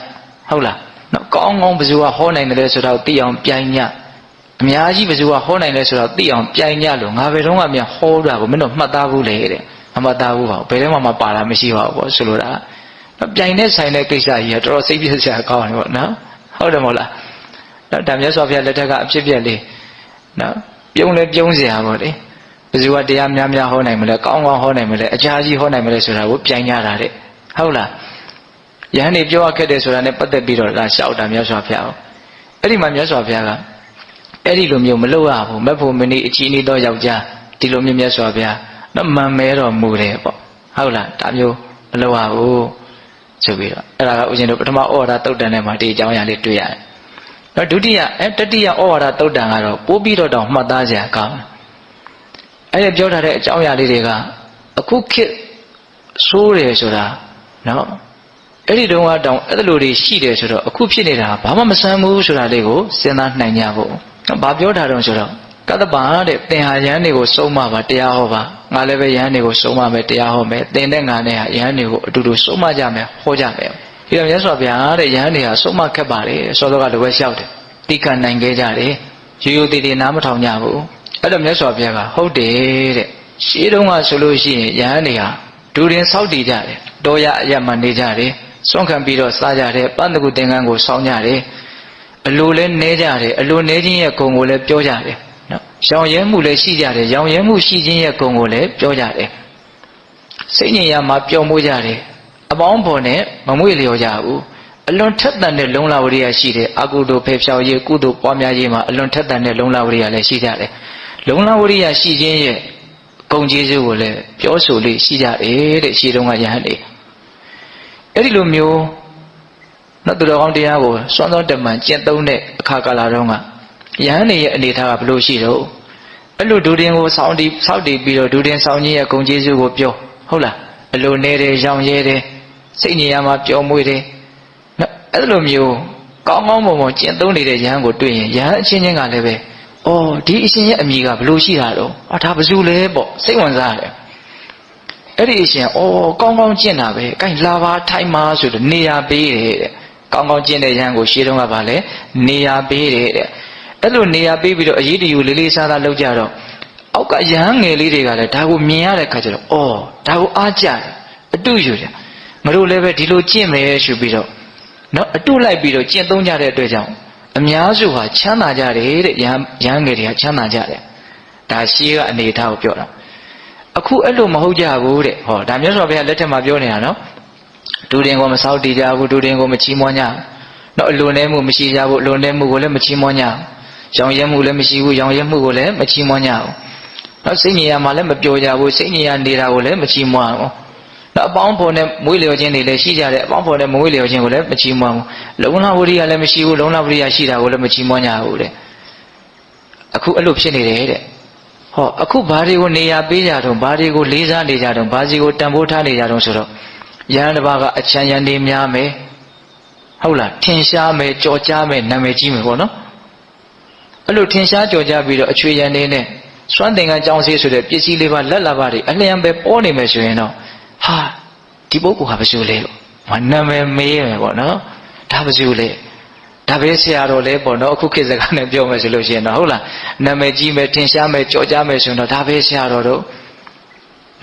Speaker 1: ဟုတ်လားနော်ကောင်းကောင်းဘယ်သူကဟောနိုင်တယ်လဲဆိုတော့သိအောင်ပြိုင်ညအများကြီးဘယ်သူကဟောနိုင်လဲဆိုတော့သိအောင်ပြိုင်ညလို့ငါဘယ်တော့မှများဟောတာကိုမင်းတို့မှတ်သားဘူးလေတဲ့မမှတ်သားဘူးပါဘယ်တော့မှပါတာမရှိပါဘူးပေါ့ဆိုလိုတာပြိုင်နဲ့ဆိုင်တဲ့ကိစ္စကြီးကတော်တော်စိတ်ပြည့်စရာကောင်းတယ်ပေါ့နော်ဟုတ်တယ်မဟုတ်လားနော်ဒါမြတ်စွာဘုရားလက်ထက်ကအဖြစ်ပြက်လေးနော်ပြုံးလဲပြုံးစရာပေါ့လေဘယ်သူကတရားများများဟောနိုင်မလဲကောင်းကောင်းဟောနိုင်မလဲအကြာကြီးဟောနိုင်မလဲဆိုတာကိုပြိုင်ကြတာတဲ့ဟုတ်လားယဟန်နေပြောရခဲ့တယ်ဆိုတာနဲ့ပတ်သက်ပြီးတော့ဒါရှောက်တာမြတ်စွာဘုရားအဲ့ဒီမှာမြတ်စွာဘုရားကအဲ့ဒီလိုမျိုးမလုပ်ရဘူးမဖို့မနေအချီးနေတော့ယောက်ျားဒီလိုမျိုးမြတ်စွာဘုရားနော်မှန်မဲတော်မူတယ်ပေါ့ဟုတ်လားဒါမျိုးမလုပ်ရဘူးဆိုပြီးတော့အဲ့ဒါကဦးဇင်းတို့ပထမဩဝါဒသုတ်တန်ထဲမှာဒီအကြောင်းအရာလေးတွေ့ရတယ်နော်ဒုတိယတတိယဩဝါဒသုတ်တန်ကတော့ပိုးပြီးတော့တောင်မှတ်သားစရာကောင်းတယ်အဲ့ဒီပြောထားတဲ့အကြောင်းအရာလေးတွေကအခုခေတ်ဆိုးတယ်ဆိုတာနော်အဲ့ဒီတုန်းကတောင်အဲ့လိုတွေရှိတယ်ဆိုတော့အခုဖြစ်နေတာဘာမှမဆန်းဘူးဆိုတာလေးကိုစဉ်းစားနိုင်ကြဖို့ဘာပြောထားတော့ဆိုတော့ကတ္တပတဲ့သင်ဟာယဟန်တွေကိုစုံမပါတရားဟောပါငါလည်းပဲယဟန်တွေကိုစုံမမယ်တရားဟောမယ်သင်တဲ့ငါနဲ့ဟာယဟန်တွေကိုအတူတူစုံမကြမယ်ဟောကြမယ်ဒီတော့မြတ်စွာဘုရားတဲ့ယဟန်တွေဟာစုံမခက်ပါတယ်စောစောကလိုပဲလျှောက်တယ်တိကနိုင်ခဲ့ကြတယ်ရိုးရိုးသေးသေးနားမထောင်ကြဘူးအဲ့တော့မြတ်စွာဘုရားကဟုတ်တယ်တဲ့ရှေးတုန်းကဆိုလို့ရှိရင်ယဟန်တွေဟာဒူရင်ဆောက်တည်ကြတယ်တော်ရအရမှနေကြတယ်စွန့်ခံပြီးတော့စားကြတယ်ပန်းတကူသင်္ကန်းကိုဆောင်းကြတယ်အလိုလဲနဲကြတယ်အလိုနဲခြင်းရဲ့ဂုဏ်ကိုလည်းပြောကြတယ်နော်ရောင်ရဲမှုလည်းရှိကြတယ်ရောင်ရဲမှုရှိခြင်းရဲ့ဂုဏ်ကိုလည်းပြောကြတယ်စိတ်ညင်ရမှာပျော်မွေ့ကြတယ်အပေါင်းဖော်နဲ့မမွေ့လျော်ကြဘူးအလွန်ထက်သန်တဲ့လုံလဝရိယရှိတယ်အကုသိုလ်ဖေဖြောက်ရေးကုသိုလ်ပွားများရေးမှာအလွန်ထက်သန်တဲ့လုံလဝရိယလည်းရှိကြတယ်လုံလဝရိယရှိခြင်းရဲ့ဂုဏ်ကျေးဇူးကိုလည်းပြောဆိုလေးရှိကြတယ်တဲ့ရှင်းတုန်းကယဟန်တွေအဲ့ဒီလိုမျိုးနော်သူတော်ကောင်းတရားကိုစွမ်းစွမ်းတမန်ကျင့်သုံးတဲ့အခါကာလတုန်းကယဟန်တွေရဲ့အနေထားကဘယ်လိုရှိတော့အဲ့လိုဒုတင်ကိုစောင့်တည်ပြီးတော့ဒုတင်ဆောင်ခြင်းရဲ့ဂုဏ်ကျေးဇူးကိုပြောဟုတ်လားအလိုနေတယ်ရောင်ရဲတယ်စိတ်ညစ်ရမှာပျော်မွေ့တယ်နော်အဲ့လိုမျိုးကောင်းကောင်းမွန်မွန်ကျင့်သုံးနေတဲ့ယဟန်ကိုတွေ့ရင်ယဟန်အချင်းချင်းကလည်းပဲအော်ဒီအရှင်ရဲ့အမိကဘယ်လိုရှိတာတော့ဒါဘယ်သူလဲပေါ့စိတ်ဝင်စားရတယ်အဲ့ဒီအရှင်ကောင်းကောင်းကျင့်တာပဲအဲ့လာပါထိုင်ပါဆိုတော့နေရာပေးတယ်တဲ့ကောင်းကောင်းကျင့်တဲ့ယဟန်ကိုရှေးတုန်းကပါလေနေရာပေးတယ်တဲ့အဲ့လိုနေရာပေးပြီးတော့အရေးတယူလေးလေးစားစားလုပ်ကြတော့အောက်ကယဟန်ငယ်လေးတွေကလည်းဒါကိုမြင်ရတဲ့ခါကျတော့ဒါကိုအားကြတယ်အတုယူတယ်ငါတို့လည်းပဲဒီလိုကျင့်မယ်ဆိုပြီးတော့နော်အတုလိုက်ပြီးတော့ကျင့်သုံးကြတဲ့အတွက်ကြောင့်အ အများစုဟာချမ်းသာကြတယ်တဲ့ရဟန်းငယ်တွေကချမ်းသာကြတယ်ဒါရှိကအနေထားကိုပြောတာအခုအဲ့လိုမဟုတ်ကြဘူးတဲ့ဟောဒါမြတ်စွာဘုရားလက်ထက်မှာပြောနေတာနော်ဒူတင်ကိုမစောက်တည်ကြဘူးဒူတင်ကိုမချီးမွမ်းကြနော်အလွန်နဲ့မှုမရှိကြဘူးအလွန်နဲ့မှုကိုလည်းမချီးမွမ်းကြရောင်ရဲမှုလည်းမရှိဘူးရောင်ရဲမှုကိုလည်းမချီးမွမ်းကြဘူးနော်စိတ်ညစ်ရမှာလည်းမပျော်ကြဘူးစိတ်ညစ်ရနေတာကိုလည်းမချီးမွမ်းဘူးနော်အပေါင်းဖော်နဲ့မွေးလျော်ခြင်းတွေလည်းရှိကြတယ်အပေါင်းဖော်နဲ့မွေးလျော်ခြင်းကိုလည်းမချီးမွမ်းဘူးလုံလဝရိယလည်းမရှိဘူးလုံလဝရိယရှိတာကိုလည်းမချီးမွမ်းကြဘူးတဲ့အခုအဲ့လိုဖြစ်နေတယ်တဲ့ဟောအခုဘာတွေကိုနေရာပေးကြတော့ဘာတွေကိုလေးစားနေကြတော့ဘာစီကိုတန်ဖိုးထားနေကြတော့ဆိုတော့ယဟန်တစ်ပါးကအချမ်းရံနေများမယ်ဟုတ်လားထင်ရှားမယ်ကြော်ကြားမယ်နာမည်ကြီးမယ်ပေါ့နော်အဲ့လိုထင်ရှားကြော်ကြားပြီးတော့အချွေရံနေနဲ့စွမ်းသင်္ကန်းကြောင်းစေးဆိုတဲ့ပစ္စည်းလေးပါလက်လာပါတွေအလျံပဲပေါ်နေမယ်ဆိုရင်တော့ဟာဒီပုဂ္ဂိုလ်ဟာဘယ်သူလဲလို့နာမည်မေးမယ်ပေါ့နော်ဒါဘယ်သူလဲဒါပဲဆရာတော်လဲပေါ့နော်အခုခေတ်စကားနဲ့ပြောမယ်ဆိုလို့ရှိရင်တော့ဟုတ်လားနာမည်ကြီးမယ်ထင်ရှားမယ်ကြော်ကြားမယ်ဆိုရင်တော့ဒါပဲဆရာတော်တို့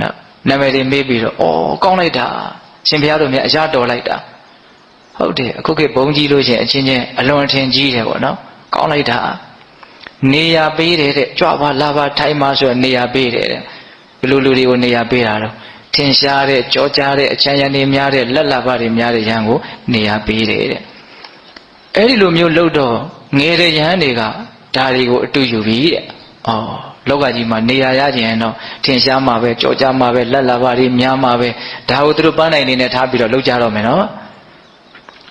Speaker 1: နော်နာမည်တွေမေးပြီးတော့ဩကောင်းလိုက်တာရှင်ဘုရားတို့မြတ်အရာတော်လိုက်တာဟုတ်တယ်အခုခေတ်ဘုံကြီးလို့ရှိရင်အချင်းချင်းအလွန်ထင်ကြီးတယ်ပေါ့နော်ကောင်းလိုက်တာနေရာပေးတယ်တဲ့ကြွပါလာပါထိုင်ပါဆိုနေရာပေးတယ်တဲ့ဘယ်လိုလူတွေကိုနေရာပေးတာတော့ထင်ရှားတဲ့ကြောကြားတဲ့အချမ်းရံတွေများတဲ့လက်လာပါတွေများတဲ့ယဟန်ကိုနေရာပေးတယ်တဲ့အဲ့ဒီလိုမျိုးလှုပ်တော့ငယ်တဲ့ယဟန်တွေကဒါတွေကိုအတူယူပြီးတဲ့ဩလောကကြီးမှာနေရာရခြင်းတော့ထင်ရှားမှာပဲကြောကြားမှာပဲလက်လာပါတွေများမှာပဲဒါကိုသူတို့ပန်းနိုင်နေနဲ့ထားပြီးတော့လှုပ်ကြတော့မယ်နော်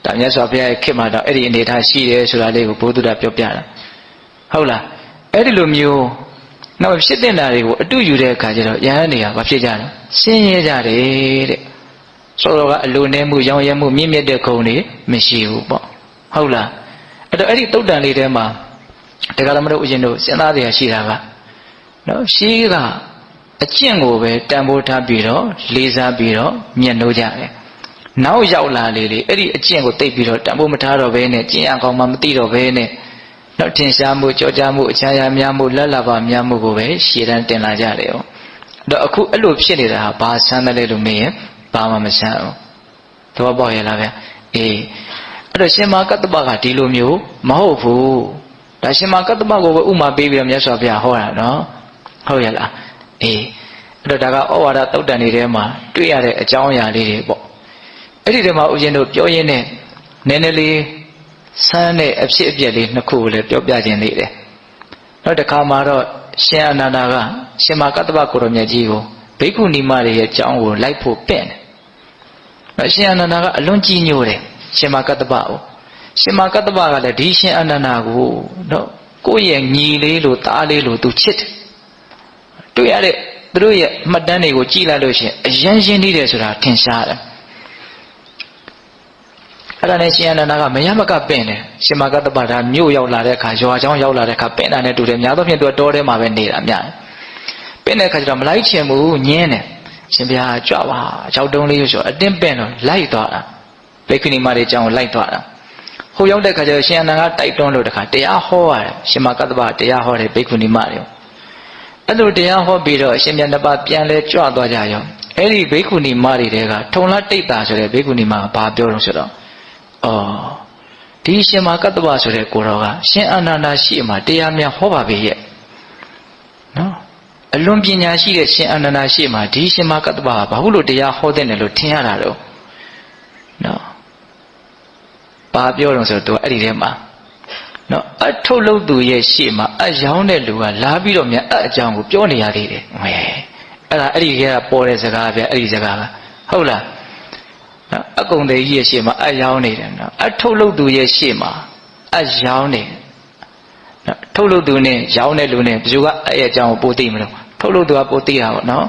Speaker 1: ဒါမြတ်စွာဘုရားရဲ့ခေတ်မှာတော့အဲ့ဒီအနေထားရှိတယ်ဆိုတာလေးကိုဘုသူဒ္ဓပြောပြတာဟုတ်လားအဲ့ဒီလိုမျိုးနောက်ဖြစ်တဲ့နာတွေကိုအတူယူတဲ့အခါကျတော့ယဟန်တွေကဘာဖြစ်ကြလဲဆင်းရဲကြတယ်တဲ့ဆိုတော့ကအလိုနဲ့မှုရောင်ရဲမှုမြင့်မြတ်တဲ့ခုံတွေမရှိဘူးပေါ့ဟုတ်လားအဲ့တော့အဲ့ဒီတုတ်တန်လေးထဲမှာတရားတော်မတို့ဦးဇင်းတို့စဉ်းစားရရှိတာကနော်ရှိကအကျင့်ကိုပဲတန်ဖိုးထားပြီးတော့လေးစားပြီးတော့မြတ်လို့ကြတယ်နောက်ရောက်လာလေအဲ့ဒီအကျင့်ကိုတိတ်ပြီးတော့တန်ဖိုးမထားတော့ဘဲနဲ့ကျင့်ရကောင်းမှမသိတော့ဘဲနဲ့နောက်ထင်ရှားမှုကြောကြားမှုအချမ်းရများမှုလက်လာပါများမှုကိုပဲရှည်တန်းတင်လာကြတယ်ဟုတ်တော့အခုအဲ့လိုဖြစ်နေတာဟာဘာဆန်းတယ်လဲလို့မေးရင်ဘာမှမဆန်းဘူးသဘောပေါက်ရလားဗျအေးအဲ့တော့ရှင်မကတ္တပကဒီလိုမျိုးမဟုတ်ဘူးဒါရှင်မကတ္တပကိုပဲဥမာပေးပြီးတော့မြတ်စွာဘုရားဟောတာနော်ဟုတ်ရလားအေးအဲ့တော့ဒါကဩဝါဒသုတ်တန်တွေထဲမှာတွေ့ရတဲ့အကြောင်းအရာလေးတွေပေါ့အဲ့ဒီထဲမှာဦးဇင်းတို့ပြောရင်းနဲ့နည်းနည်းလေးဆန်းတဲ့အဖြစ်အပျက်လေးနှစ်ခုကိုလည်းပြောပြခြင်းသေးတယ်နောက်တစ်ခါမှာတော့ရှင်အနန္ဒာကရှင်မကတ္တပကိုရောမြတ်ကြီးကိုဘိက္ခုနီမတွေရဲ့အကြောင်းကိုလိုက်ဖို့ပင့်တယ်နောက်ရှင်အနန္ဒာကအလွန်ကြီးညိုတယ်ရှင်မကတ္တပကိုရှင်မကတ္တပကလည်းဒီရှင်အနန္ဒာကိုနော်ကိုယ့်ရဲ့ညီလေးလိုသားလေးလိုသူချစ်တယ်တွေ့ရတဲ့သူတို့ရဲ့မှတ်တမ်းတွေကိုကြည့်လိုက်လို့ရှိရင်အယဉ်ရှင်နေတယ်ဆိုတာထင်ရှားတယ်အဲ့ဒါနဲ့ရှင်အနန္ဒာကမရမကပင့်တယ်ရှင်မကတ္တပဒါမြို့ရောက်လာတဲ့အခါရွာချောင်းရောက်လာတဲ့အခါပင့်တာနဲ့တူတယ်များသောဖြင့်သူကတောထဲမှာပဲနေတာများတယ်ပင့်တဲ့အခါကျတော့မလိုက်ချင်ဘူးညင်းတယ်ရှင်ဘုရားကြွပါကြောက်တုံးလေးဆိုအတင်းပင့်တော့လိုက်သွားတာဘိက္ခုနီမတွေအကြောင်းကိုလိုက်သွားတာဟိုရောက်တဲ့အခါကျတော့ရှင်အနန္ဒာကတိုက်တွန်းလို့တခါတရားဟောရတယ်ရှင်မကတ္တပတရားဟောတယ်ဘိက္ခုနီမတွေအဲ့လိုတရားဟောပြီးတော့အရှင်မြတ်နှစ်ပါးပြန်လဲကြွသွားကြရောအဲ့ဒီဘိက္ခုနီမတွေတဲကထုံလတိတ်တာဆိုတဲ့ဘိက္ခုနီမကဘာပြောတော့ဆိုတော့ဒီရှင်မကတ္တဗဆိုတဲ့ကိုတော်ကရှင်အနန္ဒာရှိမှတရားများဟောပါပဲရဲ့နော်အလွန်ပညာရှိတဲ့ရှင်အနန္ဒာရှိမှဒီရှင်မကတ္တဗကဘာလို့တရားဟောတဲ့တယ်လို့ထင်ရတာတော့နော်ဘာပြောတော့ဆိုတော့အဲ့ဒီထဲမှာနော်အထုတ်လို့သူရဲ့ရှေ့မှာအယောင်းတဲ့လူကလာပြီးတော့မြန်အကြောင်းကိုပြောနေရသေးတယ်ဟဲ့အဲ့ဒီကပေါ်တဲ့စကားဗျအဲ့ဒီစကားကဟုတ်လားအကုံသေးကြီးရဲ့ရှေ့မှာအယောင်းနေတယ်နော်အထုတ်လို့သူရဲ့ရှေ့မှာအယောင်းနေနော်ထုတ်လို့သူနဲ့ရောင်းတဲ့လူနဲ့ဘယ်သူကအဲ့ရဲ့အကြောင်းကိုပိုသိမလို့ထုတ်လို့သူကပိုသိတာပေါ့နော်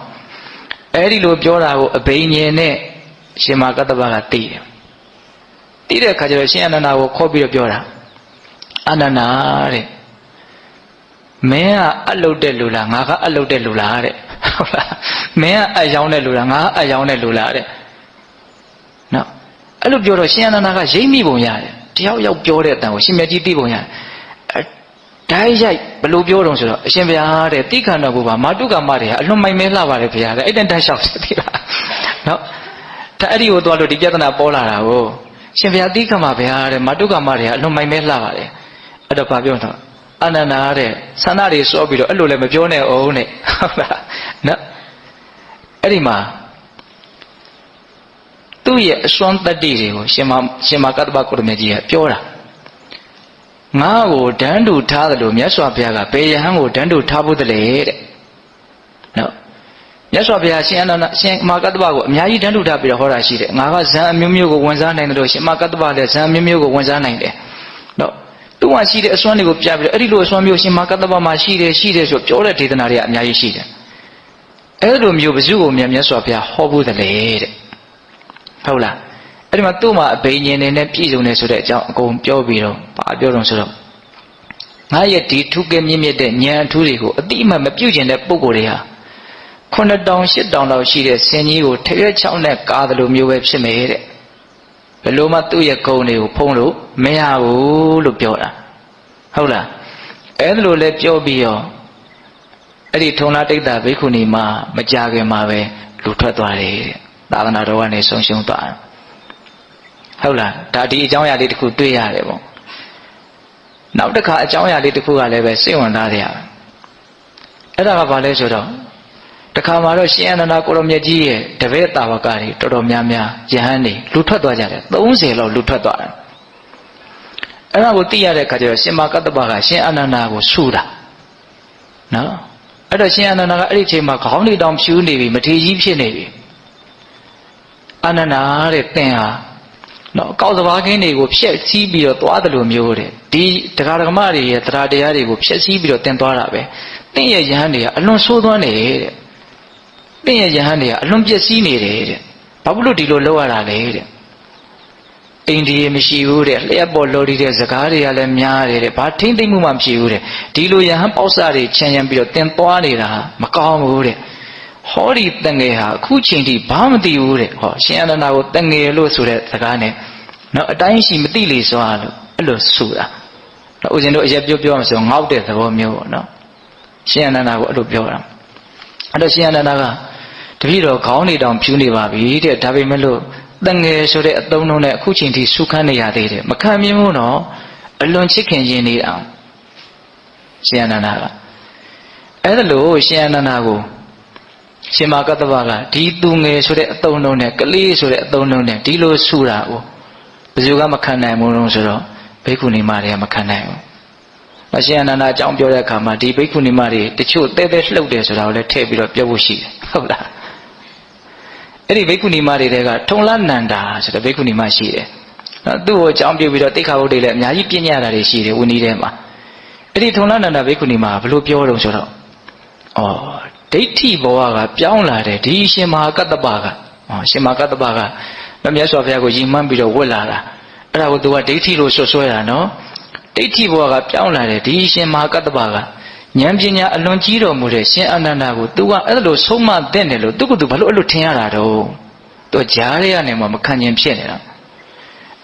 Speaker 1: အဲ့ဒီလိုပြောတာကိုအဘိညာဉ်နဲ့ရှင်မကတ္တဗကသိတယ်သိတဲ့အခါကျတော့ရှင်အနန္ဒာကိုခေါ်ပြီးတော့ပြောတာအနန္ဒာတဲ့မင်းကအလုတ်တဲ့လူလားငါကအလုတ်တဲ့လူလားတဲ့ဟုတ်လားမင်းကအယောင်းတဲ့လူလားငါကအယောင်းတဲ့လူလားတဲ့နော်အဲ့လိုပြောတော့ရှင်အနန္ဒာကရိပ်မိပုံရတယ်တယောက်ယောက်ပြောတဲ့အတန်ကိုရှင်မြတ်ကြီးသိပုံရတယ်ဓာတ်ရိုက်ဘယ်လိုပြောတော့ဆိုတော့အရှင်ဘုရားတဲ့တိခန္ဓာဘုရားမာတုကာမတွေကအလွန်မိုင်မဲလှပါတယ်ဘုရားတဲ့အဲ့တန်တက်လျှောက်သိလားနော်ဒါအဲ့ဒီကိုသွားလို့ဒီပြဿနာပေါ်လာတာကိုရှင်ဘုရားတိခမဘုရားတဲ့မာတုကာမတွေကအလွန်မိုင်မဲလှပါတယ် အဲ့တော့ဘာပြောတော့အာနန္ဒာတဲ့ဆန္ဒတွေစောပြီးတော့အဲ့လိုလည်းမပြောနဲ့အောင်နဲ့ဟုတ်လားနော်အဲ့ဒီမှာသူ့ရဲ့အစွမ်းတတ္တိတွေကိုရှင်မကတ္တဗကိုရမကြီးကပြောတာငါ့ကိုဒန်းတူထားတယ်လို့မြတ်စွာဘုရားကဘယ်ယဟန်ကိုဒန်းတူထားဖို့တလေတဲ့နော်မြတ်စွာဘုရားရှင်အနန္ဒရှင်မကတ္တဗကိုအများကြီးဒန်းတူထားပြီးတော့ဟောတာရှိတယ်ငါကဇံအမျိုးမျိုးကိုဝင်စားနိုင်တယ်လို့ရှင်မကတ္တဗလည်းဇံအမျိုးမျိုးကိုဝင်စားနိုင်တယ်နော်သူ့မှာရှိတဲ့အစွမ်းတွေကိုပြပြီးတော့အဲ့ဒီလိုအစွမ်းမျိုးရှင်မကတ္တဗမှာရှိတယ်ဆိုပြောတဲ့ဒေသနာတွေကအများကြီးရှိတယ်အဲ့လိုမျိုးဘယ်သူကိုမြတ်စွာဘုရားဟောဖို့တလေတဲ့ဟုတ်လားအဲ့ဒီမှာသူ့မှာအဘိညာဉ်တွေနဲ့ပြည့်စုံနေဆိုတဲ့အကြောင်းအကုန်ပြောပြီးတော့ဘာပြောတော့ဆိုတော့ငါရဲ့ဒီထုကဲမြင့်မြတ်တဲ့ဉာဏ်အထူးတွေကိုအတိအမှတ်မပြုတ်ကျင်တဲ့ပုံကိုယ်တွေဟာ9000 8000လောက်ရှိတဲ့ဆင်ကြီးကိုထရွက်ချောင်းနဲ့ကားတယ်လို့မျိုးပဲဖြစ်မယ်တဲ့ဘယ်လိုမှသူ့ရဲ့ဂုဏ်တွေကိုဖုံးလို့မရဘူးလို့ပြောတာဟုတ်လားအဲ့ဒါလိုလဲပြောပြီးတော့အဲ့ဒီထုံလာတိတ်တာဘိက္ခုနီမှာမကြခင်မှာပဲလူထွက်သွားတယ်တဲ့သာသနာတော်ကနေဆုံးရှုံးသွားတယ်ဟုတ်လားဒါဒီအကြောင်းအရာလေးတစ်ခုတွေ့ရတယ်ပေါ့နောက်တစ်ခါအကြောင်းအရာလေးတစ်ခုကလည်းပဲစိတ်ဝင်စားရအဲ့ဒါကဘာလဲဆိုတော့တခါမှတော့ရှင်အနန္ဒကိုရမြတ်ကြီးရဲ့တပည့်တာဝကတွေတော်တော်များများယဟန်တွေလူထွက်သွားကြတယ်30လောက်လူထွက်သွားတယ်အဲ့ဒါကိုသိရတဲ့အခါကျတော့ရှင်မကတ္တဗကရှင်အနန္ဒကိုဆူတာနော်အဲ့တော့ရှင်အနန္ဒကအဲ့ဒီအချိန်မှာခေါင်းတွေတောင်ဖြူနေပြီမထေကြီးဖြစ်နေပြီအနန္ဒတဲ့သင်ဟာနော်ကောက်စဘာခင်းတွေကိုဖျက်ဆီးပြီးတော့သွားတယ်လို့မျိုးတဲ့ဒီတရားဓမ္မတွေရဲ့တရားတရားတွေကိုဖျက်ဆီးပြီးတော့တင်သွားတာပဲသင်ရဲ့ယဟန်တွေကအလွန်ဆိုးသွမ်းနေတယ်တဲ့သင်ရဲ့ယဟန်တွေကအလွန်ပျက်စီးနေတယ်တဲ့ဘာဖြစ်လို့ဒီလိုလုပ်ရတာလဲတဲ့အိန္ဒိယမရှိဘူးတဲ့လျှက်ပေါ်လော်ဒီတဲ့စကားတွေကလည်းများတယ်တဲ့ဘာထိမ့်သိမ့်မှုမှမရှိဘူးတဲ့ဒီလိုယဟန်ပေါက်စတွေခြံရံပြီးတော့တင်သွားနေတာမကောင်းဘူးတဲ့ဟောဒီတငယ်ဟာအခုချိန်ထိဘာမသိဘူးတဲ့ဟောရှင်အနန္ဒကိုတငယ်လို့ဆိုတဲ့စကားနဲ့နော်အတိုင်းရှိမသိလေစွာလို့အဲ့လိုဆိုတာနော်ဦးဇင်းတို့အရက်ပြောမှဆိုငေါက်တဲ့သဘောမျိုးပေါ့နော်ရှင်အနန္ဒကိုအဲ့လိုပြောတာအဲ့တော့ရှင်အနန္ဒကတပည့်တော်ခေါင်းနေတောင်ဖြူနေပါပြီတဲ့ဒါပေမဲ့လို့တငယ်ဆိုတဲ့အသုံးလုံးနဲ့အခုချိန်ထိဆုခန်းနေရသေးတယ်မခံမြင်ဘူးနော်အလွန်ချစ်ခင်ရင်းနေအောင်ရှင်အနန္ဒကအဲ့ဒါလို့ရှင်အနန္ဒကိုရှင်မကတ္တဗကဒီသူငယ်ဆိုတဲ့အသုံးလုံးနဲ့ကလေးဆိုတဲ့အသုံးလုံးနဲ့ဒီလိုဆူတာကိုဘယ်သူကမခံနိုင်ဘူးလို့ဆိုတော့ဘိက္ခုနီမတွေကမခံနိုင်ဘူး။ရှင်အနန္ဒအကြောင်းပြောတဲ့အခါမှာဒီဘိက္ခုနီမတွေတချို့တဲတဲလှုပ်တယ်ဆိုတာကိုလည်းထည့်ပြီးတော့ပြောဖို့ရှိတယ်ဟုတ်လား။အဲ့ဒီဘိက္ခုနီမတွေကထုံလနန္ဒာဆိုတဲ့ဘိက္ခုနီမရှိတယ်။နော်သူ့ကိုအကြောင်းပြုပြီးတော့တိခါဘုတ်တွေလည်းအများကြီးပြညတာတွေရှိတယ်ဝိနည်းထဲမှာ။အဲ့ဒီထုံလနန္ဒာဘိက္ခုနီမကဘယ်လိုပြောတော့ဆိုတော့ဒိဋ္ဌိဘဝကပြောင်းလာတယ်ဒီရှင်မဟာကတ္တဗကရှင်မဟာကတ္တဗကမြတ်စွာဘုရားကိုယဉ်မှန်းပြီးတော့ဝတ်လာတာအဲ့ဒါကိုသူကဒိဋ္ဌိလို့ဆွဆွဲတာနော်ဒိဋ္ဌိဘဝကပြောင်းလာတယ်ဒီရှင်မဟာကတ္တဗကဉာဏ်ပညာအလွန်ကြီးတော်မူတဲ့ရှင်အနန္ဒကိုသူကအဲ့လိုဆုံးမသင့်တယ်လို့သူကသူဘာလို့အဲ့လိုထင်ရတာတော့သူကြားရရနေမှာမခံကျင်ဖြစ်နေတာ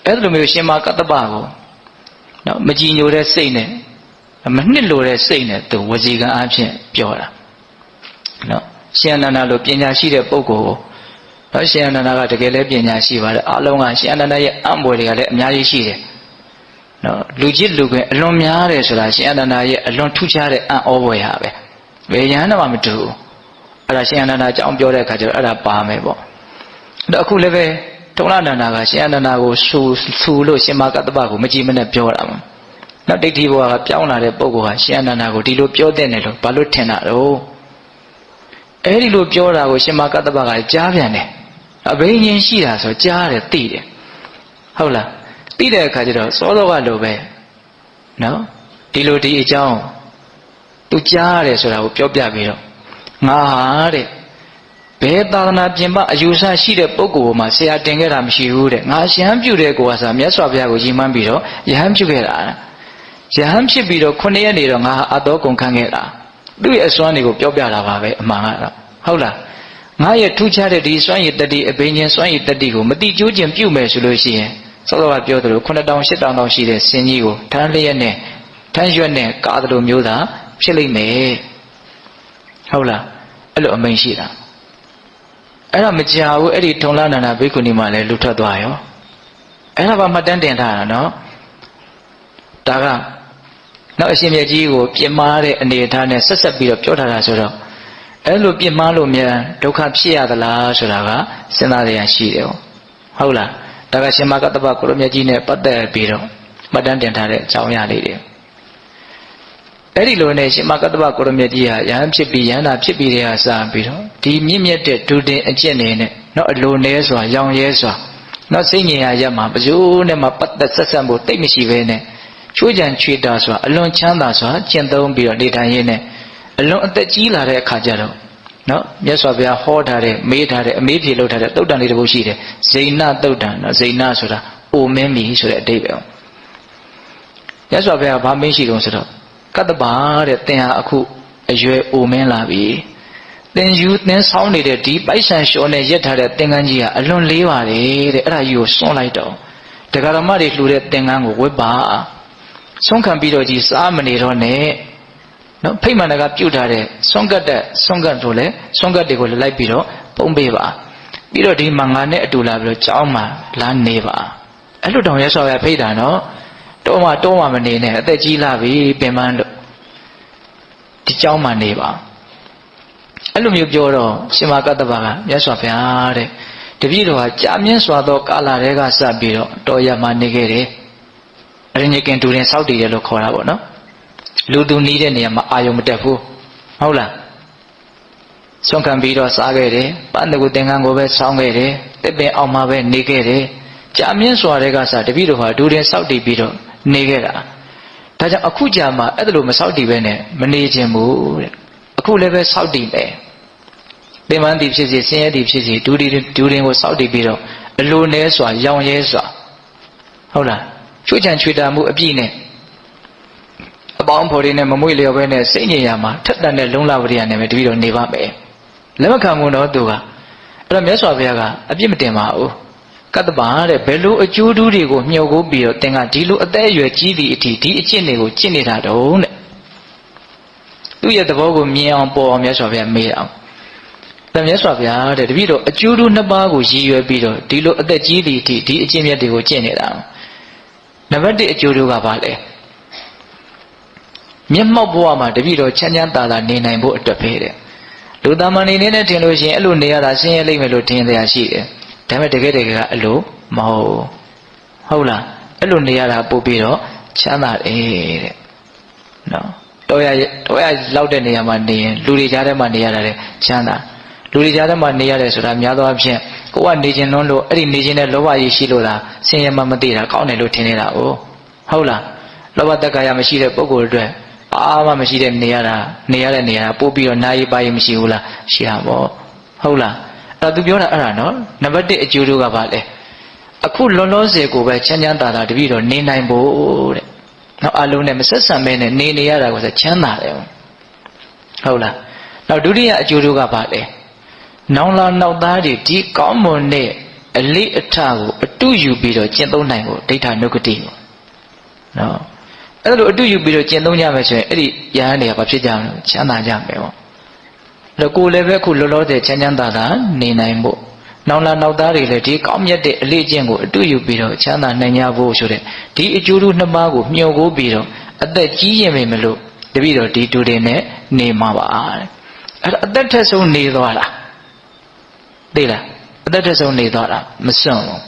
Speaker 1: အဲ့လိုမျိုးရှင်မဟာကတ္တဗကိုနော်မကြည်ညိုတဲ့စိတ်နဲ့မနှစ်လိုတဲ့စိတ်နဲ့သူဝစီကံအဖြစ်ပြောတာနော်ရှင်အနန္ဒလိုပညာရှိတဲ့ပုဂ္ဂိုလ်ကိုနော်ရှင်အနန္ဒကတကယ်လည်းပညာရှိပါတယ်အလုံးကရှင်အနန္ဒရဲ့အံ့ဘွယ်တွေကလည်းအများကြီးရှိတယ်နော်လူကြီးလူခွင်အလွန်များတယ်ဆိုတာရှင်အနန္ဒရဲ့အလွန်ထူးခြားတဲ့အံ့ဩဘွယ်ဟာပဲဘယ်ရဟန်းမှမတူဘူးအဲ့ဒါရှင်အနန္ဒအကြောင်းပြောတဲ့အခါကျတော့အဲ့ဒါပါမယ်ပေါ့အဲ့တော့အခုလည်းပဲထုံလနန္ဒကရှင်အနန္ဒကိုဆူလို့ရှင်မကတ္တဗကိုမကြည်မနဲ့ပြောတာမှာနော်ဒိဋ္ဌိဘဝကပြောင်းလာတဲ့ပုဂ္ဂိုလ်ဟာရှင်အနန္ဒကိုဒီလိုပြောတဲ့တယ်လို့ဘာလို့ထင်တာတော့အဲ့ဒီလိုပြောတာကိုရှင်မကတ္တဗကကြားပြန်တယ်အဘိညာဉ်ရှိတာဆိုကြားတယ်သိတယ်ဟုတ်လားသိတဲ့အခါကျတော့စောစောကလိုပဲနော်ဒီလိုဒီအကြောင်းသူကြားရတယ်ဆိုတာကိုပြောပြပြီးတော့ငါဟာတဲ့ဘယ်သာသနာပြင်ပအယူဆရှိတဲ့ပုဂ္ဂိုလ်မှာဆရာတင်ခဲ့တာမရှိဘူးတဲ့ငါယဟန်ပြုတဲ့ကိုကစားမြတ်စွာဘုရားကိုရည်မှန်းပြီးတော့ယဟန်ပြုခဲ့တာယဟန်ဖြစ်ပြီးတော့9ရက်နေတော့ငါဟာအတော်ကုန်ခံခဲ့တာသူ့ရဲ့အစွမ်းတွေကိုပြောပြတာပါပဲအမှန်ကတော့ဟုတ်လားငါရဲ့ထူးခြားတဲ့ဒီစွမ်းရည်တတိအဘိညာဉ်စွမ်းရည်တတိကိုမတိကျိုးခြင်းပြုမယ်ဆိုလို့ရှိရင်စောစောကပြောသလို9000 8000တောင်ရှိတဲ့ဆင်းကြီးကိုထမ်းလျက်နဲ့ထမ်းရွက်နဲ့ကာသလိုမျိုးသာဖြစ်လိမ့်မယ်ဟုတ်လားအဲ့လိုအမိန့်ရှိတာအဲ့ဒါမကြာဘူးအဲ့ဒီထုံလနန္ဒဘိက္ခုနီမှလည်းလူထွက်သွားရောအဲ့ဒါပါမှတ်တမ်းတင်ထားတာနော်ဒါက နောက်အရှင်မြတ်ကြီးကိုပြင်းမာတဲ့အနေအထားနဲ့ဆက်ဆက်ပြီးတော့ပြောထားတာဆိုတော့အဲ့လိုပြင်းမာလို့မြန်ဒုက္ခဖြစ်ရသလားဆိုတာကစဉ်းစားရရှိတယ်ဟုတ်လားဒါကရှင်မကတ္တဗကိုရမြတ်ကြီးနဲ့ပတ်သက်ပြီးတော့မှတ်တမ်းတင်ထားတဲ့အကြောင်းအရာလေးတွေအဲ့ဒီလိုနဲ့ရှင်မကတ္တဗကိုရမြတ်ကြီးဟာယဟန်ဖြစ်ပြီးယဟန္တာဖြစ်ပြီးတဲ့ဟာစပြီးတော့ဒီမြင့်မြတ်တဲ့ဒုတင်အကျင့်နေနဲ့နောက်အလိုနဲစွာရောင်ရဲစွာနောက်စိတ်ငြိမ်ရာရက်မှာဘယ်သူနဲ့မှပတ်သက်ဆက်ဆက်မှုတိတ်မရှိဘဲနဲ့ချိုးချံချွေတာစွာအလွန်ချမ်းသာစွာကျင့်သုံးပြီးတော့နေထိုင်ရင်းနဲ့အလွန်အသက်ကြီးလာတဲ့အခါကျတော့နော်မြတ်စွာဘုရားဟောထားတဲ့မေးထားတဲ့အမေးဖြေလုပ်ထားတဲ့သုတ်တန်လေးတစ်ပုဒ်ရှိတယ်ဇိနသုတ်တန်နော်ဇိနဆိုတာအိုမင်းမီဆိုတဲ့အဓိပ္ပာယ်မြတ်စွာဘုရားဗာမင်းရှိတုံးဆိုတော့ကတ္တဗတဲ့သင်ဟာအခုအရွယ်အိုမင်းလာပြီသင်ယူသင်ဆောင်းနေတဲ့ဒီပိုက်ဆံလျှော်နဲ့ရက်ထားတဲ့သင်္ကန်းကြီးကအလွန်လေးပါတယ်တဲ့အဲ့ဒါကြီးကိုစွန့်လိုက်တော့ဒကာရမတွေလှူတဲ့သင်္ကန်းကိုဝတ်ပါဆုံးခံပြီးတော့ကြီးစားမနေတော့နဲ့နော်ဖိမှန်တကပြုတ်ထားတဲ့ဆွန့်ကတ်တို့လည်းဆွန့်ကတ်တွေကိုလည်းလိုက်ပြီးတော့ပုံပေးပါပြီးတော့ဒီမှာငါနဲ့အတူလာပြီးတော့ကြောင်းမှာလာနေပါအဲ့လိုတောင်ရဆော်ရဖိတ်တာနော်တော့မှမနေနဲ့အသက်ကြီးလာပြီပင်ပန်းလို့ဒီကြောင်းမှာနေပါအဲ့လိုမျိုးပြောတော့ရှင်မကတ္တဗကမြတ်စွာဘုရားတဲ့တပည့်တော်ဟာကြာမြင့်စွာသောကာလတွေကစပြီးတော့တော်ရမှနေခဲ့တယ်အရင်ကင်တူရင်စောက်တည်တယ်လို့ခေါ်တာပေါ့နော်လူသူနီးတဲ့နေရာမှာအာယုံမတက်ဘူးဟုတ်လားဆုံးခံပြီးတော့စားခဲ့တယ်ပန်းတကူသင်္ကန်းကိုပဲဆောင်းခဲ့တယ်တစ်ပင်အောင်မှာပဲနေခဲ့တယ်ကြာမြင့်စွာတွေကစတပည့်တော်ဟာဒူရင်စောက်တည်ပြီးတော့နေခဲ့တာဒါကြောင့်အခုကြာမှအဲ့ဒါလိုမစောက်တည်ပဲနဲ့မနေခြင်းဘူးတဲ့အခုလည်းပဲစောက်တည်မယ်သင်္မန်းတည်ဖြစ်စေဆင်းရဲတည်ဖြစ်စေဒူရင်ကိုစောက်တည်ပြီးတော့အလိုနဲစွာရောင်ရဲစွာဟုတ်လားချွေချံချွေတာမှုအပြည့်နဲ့အပေါင်းဖော်တွေနဲ့မမွေ့လျော်ပဲနဲ့စိတ်ညစ်ရမှာထက်တန်တဲ့လုံလဝရိယနဲ့ပဲတပည့်တော်နေပါမယ်လက်မခံဘူးတော့သူကအဲ့တော့မြတ်စွာဘုရားကအပြစ်မတင်ပါဘူးကတ္တဗတဲ့ဘယ်လိုအကျိုးတူးတွေကိုမျှော်ကိုပြီးတော့သင်ကဒီလိုအသက်အရွယ်ကြီးသည့်အထိဒီအကျင့်တွေကိုကျင့်နေတာတုံးတဲ့သူ့ရဲ့သဘောကိုမြင်အောင်ပေါ်အောင်မြတ်စွာဘုရားမေးအောင်ဒါမြတ်စွာဘုရားတဲ့တပည့်တော်အကျိုးတူးနှစ်ပါးကိုရည်ရွယ်ပြီးတော့ဒီလိုအသက်ကြီးသည့်အထိဒီအကျင့်မြတ်တွေကိုကျင့်နေတာနံပါတ်1အကျိုးတူးကဘာလဲမျက်မှောက်ဘဝမှာတပည့်တော်ချမ်းချမ်းသာသာနေနိုင်ဖို့အတွက်ပဲတဲ့လူသားမနေနဲ့ထင်လို့ရှိရင်အဲ့လိုနေရတာဆင်းရဲလိမ့်မယ်လို့ထင်တရားရှိတယ်ဒါပေမဲ့တကယ်ကအဲ့လိုမဟုတ်လားအဲ့လိုနေရတာပို့ပြီးတော့ချမ်းသာတယ်တဲ့နော်တော်ရလောက်တဲ့နေရာမှာနေရင်လူတွေကြားထဲမှာနေရတာလေချမ်းသာလူတွေကြားထဲမှာနေရတယ်ဆိုတာများသောအားဖြင့်ကိုကနေခြင်းလွန်းလို့အဲ့ဒီနေခြင်းနဲ့လောဘကြီးရှိလို့လားဆင်းရဲမှမသိတာကောင်းတယ်လို့ထင်နေတာ哦ဟုတ်လားလောဘတက္ကရာမရှိတဲ့ပုဂ္ဂိုလ်တွေဘာမှမရှိတဲ့နေရတဲ့နေရာပို့ပြီးတော့နာယီပါယီမရှိဘူးလားရှိတာပေါ့ဟုတ်လားအဲ့ဒါသူပြောတာအဲ့ဒါနော်နံပါတ်1အကျိုးတို့ကဘာလဲအခုလောလောဆယ်ကိုပဲချမ်းချမ်းသာသာတပည့်တော်နေနိုင်ဖို့တဲ့နောက်အလုံးနဲ့မဆက်ဆံမဲနဲ့နေရတာကိုဆိုချမ်းသာတယ်ဟုတ်လားနောက်ဒုတိယအကျိုးတို့ကဘာလဲနောင်လာနောက်သားတွေဒီကောင်းမွန်တဲ့အလေးအထကိုအတုယူပြီးတော့ကျင့်သုံးနိုင်ဖို့ဒိဋ္ဌာနုက္ကတိနော်အဲ့လိုအတုယူပြီးတော့ကျင့်သုံးကြမယ်ဆိုရင်အဲ့ဒီယဟန်တွေကဘာဖြစ်ကြမလဲချမ်းသာကြမယ်ပေါ့အဲ့ကိုလည်းပဲအခုလောလောဆယ်ချမ်းချမ်းသာသာနေနိုင်ဖို့နောင်လာနောက်သားတွေလည်းဒီကောင်းမြတ်တဲ့အလေးကျင့်ကိုအတုယူပြီးတော့ချမ်းသာနိုင်ကြဖို့ဆိုတဲ့ဒီအကျိုးတို့နှစ်ပါးကိုမျှော်ကိုပြီးတော့အသက်ကြီးရင်ပဲမလို့တပည့်တော်ဒီတူတွေနဲ့နေမှာပါတဲ့အဲ့အသက်ထက်ဆုံးနေသွားတာသိလားအသက်ထက်ဆုံးနေသွားတာမစွန့်ဘူး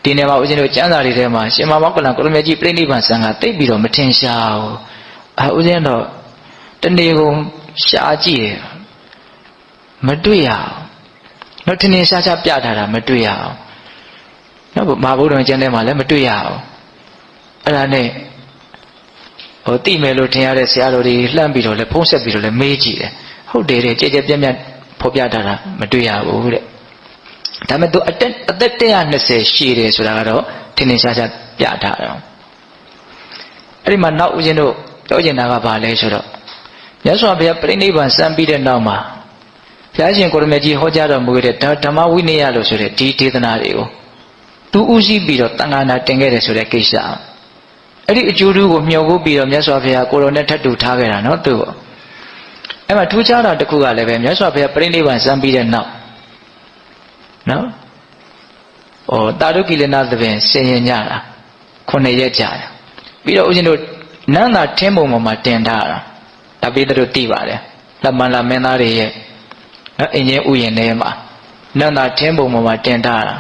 Speaker 1: ဒီနေ့မှာဦးဇင်းတို့ကျမ်းစာတွေထဲမှာရှင်မမောကလန်ကိုရမကြီးပြိဋိဘံဆံကတိတ်ပြီးတော့မထင်ရှားဘူးဦးဇင်းတော့တနေ့ကုန်ရှားကြည့်တယ်မတွေ့ရအောင်တော့ထင်ရှားရှားပြထားတာမတွေ့ရအောင်နော်မဟာဗုဒ္ဓံကျမ်းထဲမှာလည်းမတွေ့ရအောင်အဲ့ဒါနဲ့တိမယ်လို့ထင်ရတဲ့ဆရာတော်တွေလှမ်းပြီးတော့လည်းဖုံးဆက်ပြီးတော့လည်းမေးကြည့်တယ်ဟုတ်တယ်တဲ့ကြဲကြဲပြန့်ပြန့်ဖော်ပြထားတာမတွေ့ရဘူးတဲ့ဒါပေမဲ့သူအသက်120ရှိတယ်ဆိုတာကတော့ထင်ရှားရှားပြထားတယ်အဲ့ဒီမှာနောက်ဦးဇင်းတို့ပြောချင်တာကဘာလဲဆိုတော့မြတ်စွာဘုရားပြိဋိဘံစံပြီးတဲ့နောက်မှာဘုရားရှင်ကိုရမကြီးဟောကြားတော်မူခဲ့တဲ့ဓမ္မဝိနည်းလို့ဆိုတဲ့ဒီဒေသနာတွေကိုသူဥစည်းပြီးတော့တန်ခါနာတင်ခဲ့တယ်ဆိုတဲ့ကိစ္စအဲ့ဒီအကျိုးတူကိုမျှော်ကိုပြီးတော့မြတ်စွာဘုရားကိုရောနဲ့ထပ်တူထားခဲ့တာနော်သူ့အဲ့မှာထူးခြားတာတစ်ခုကလည်းပဲမြတ်စွာဘုရားပြိဋိဘံစံပြီးတဲ့နောက်နော်တာရုကိလနာသဘင်ဆင်ရင်ညတာ9ရက်ကြာတယ်ပြီးတော့ဦးဇင်းတို့ နန္တာထင်းပုံပေါ်မှာတင်ထားတာဒါပေတို့သိပါတယ်လက်မလာမင်းသားတွေရဲ့အင်းချင်းဥယျာဉ်ထဲမှာနန္တာထင်းပုံပေါ်မှာတင်ထားတာ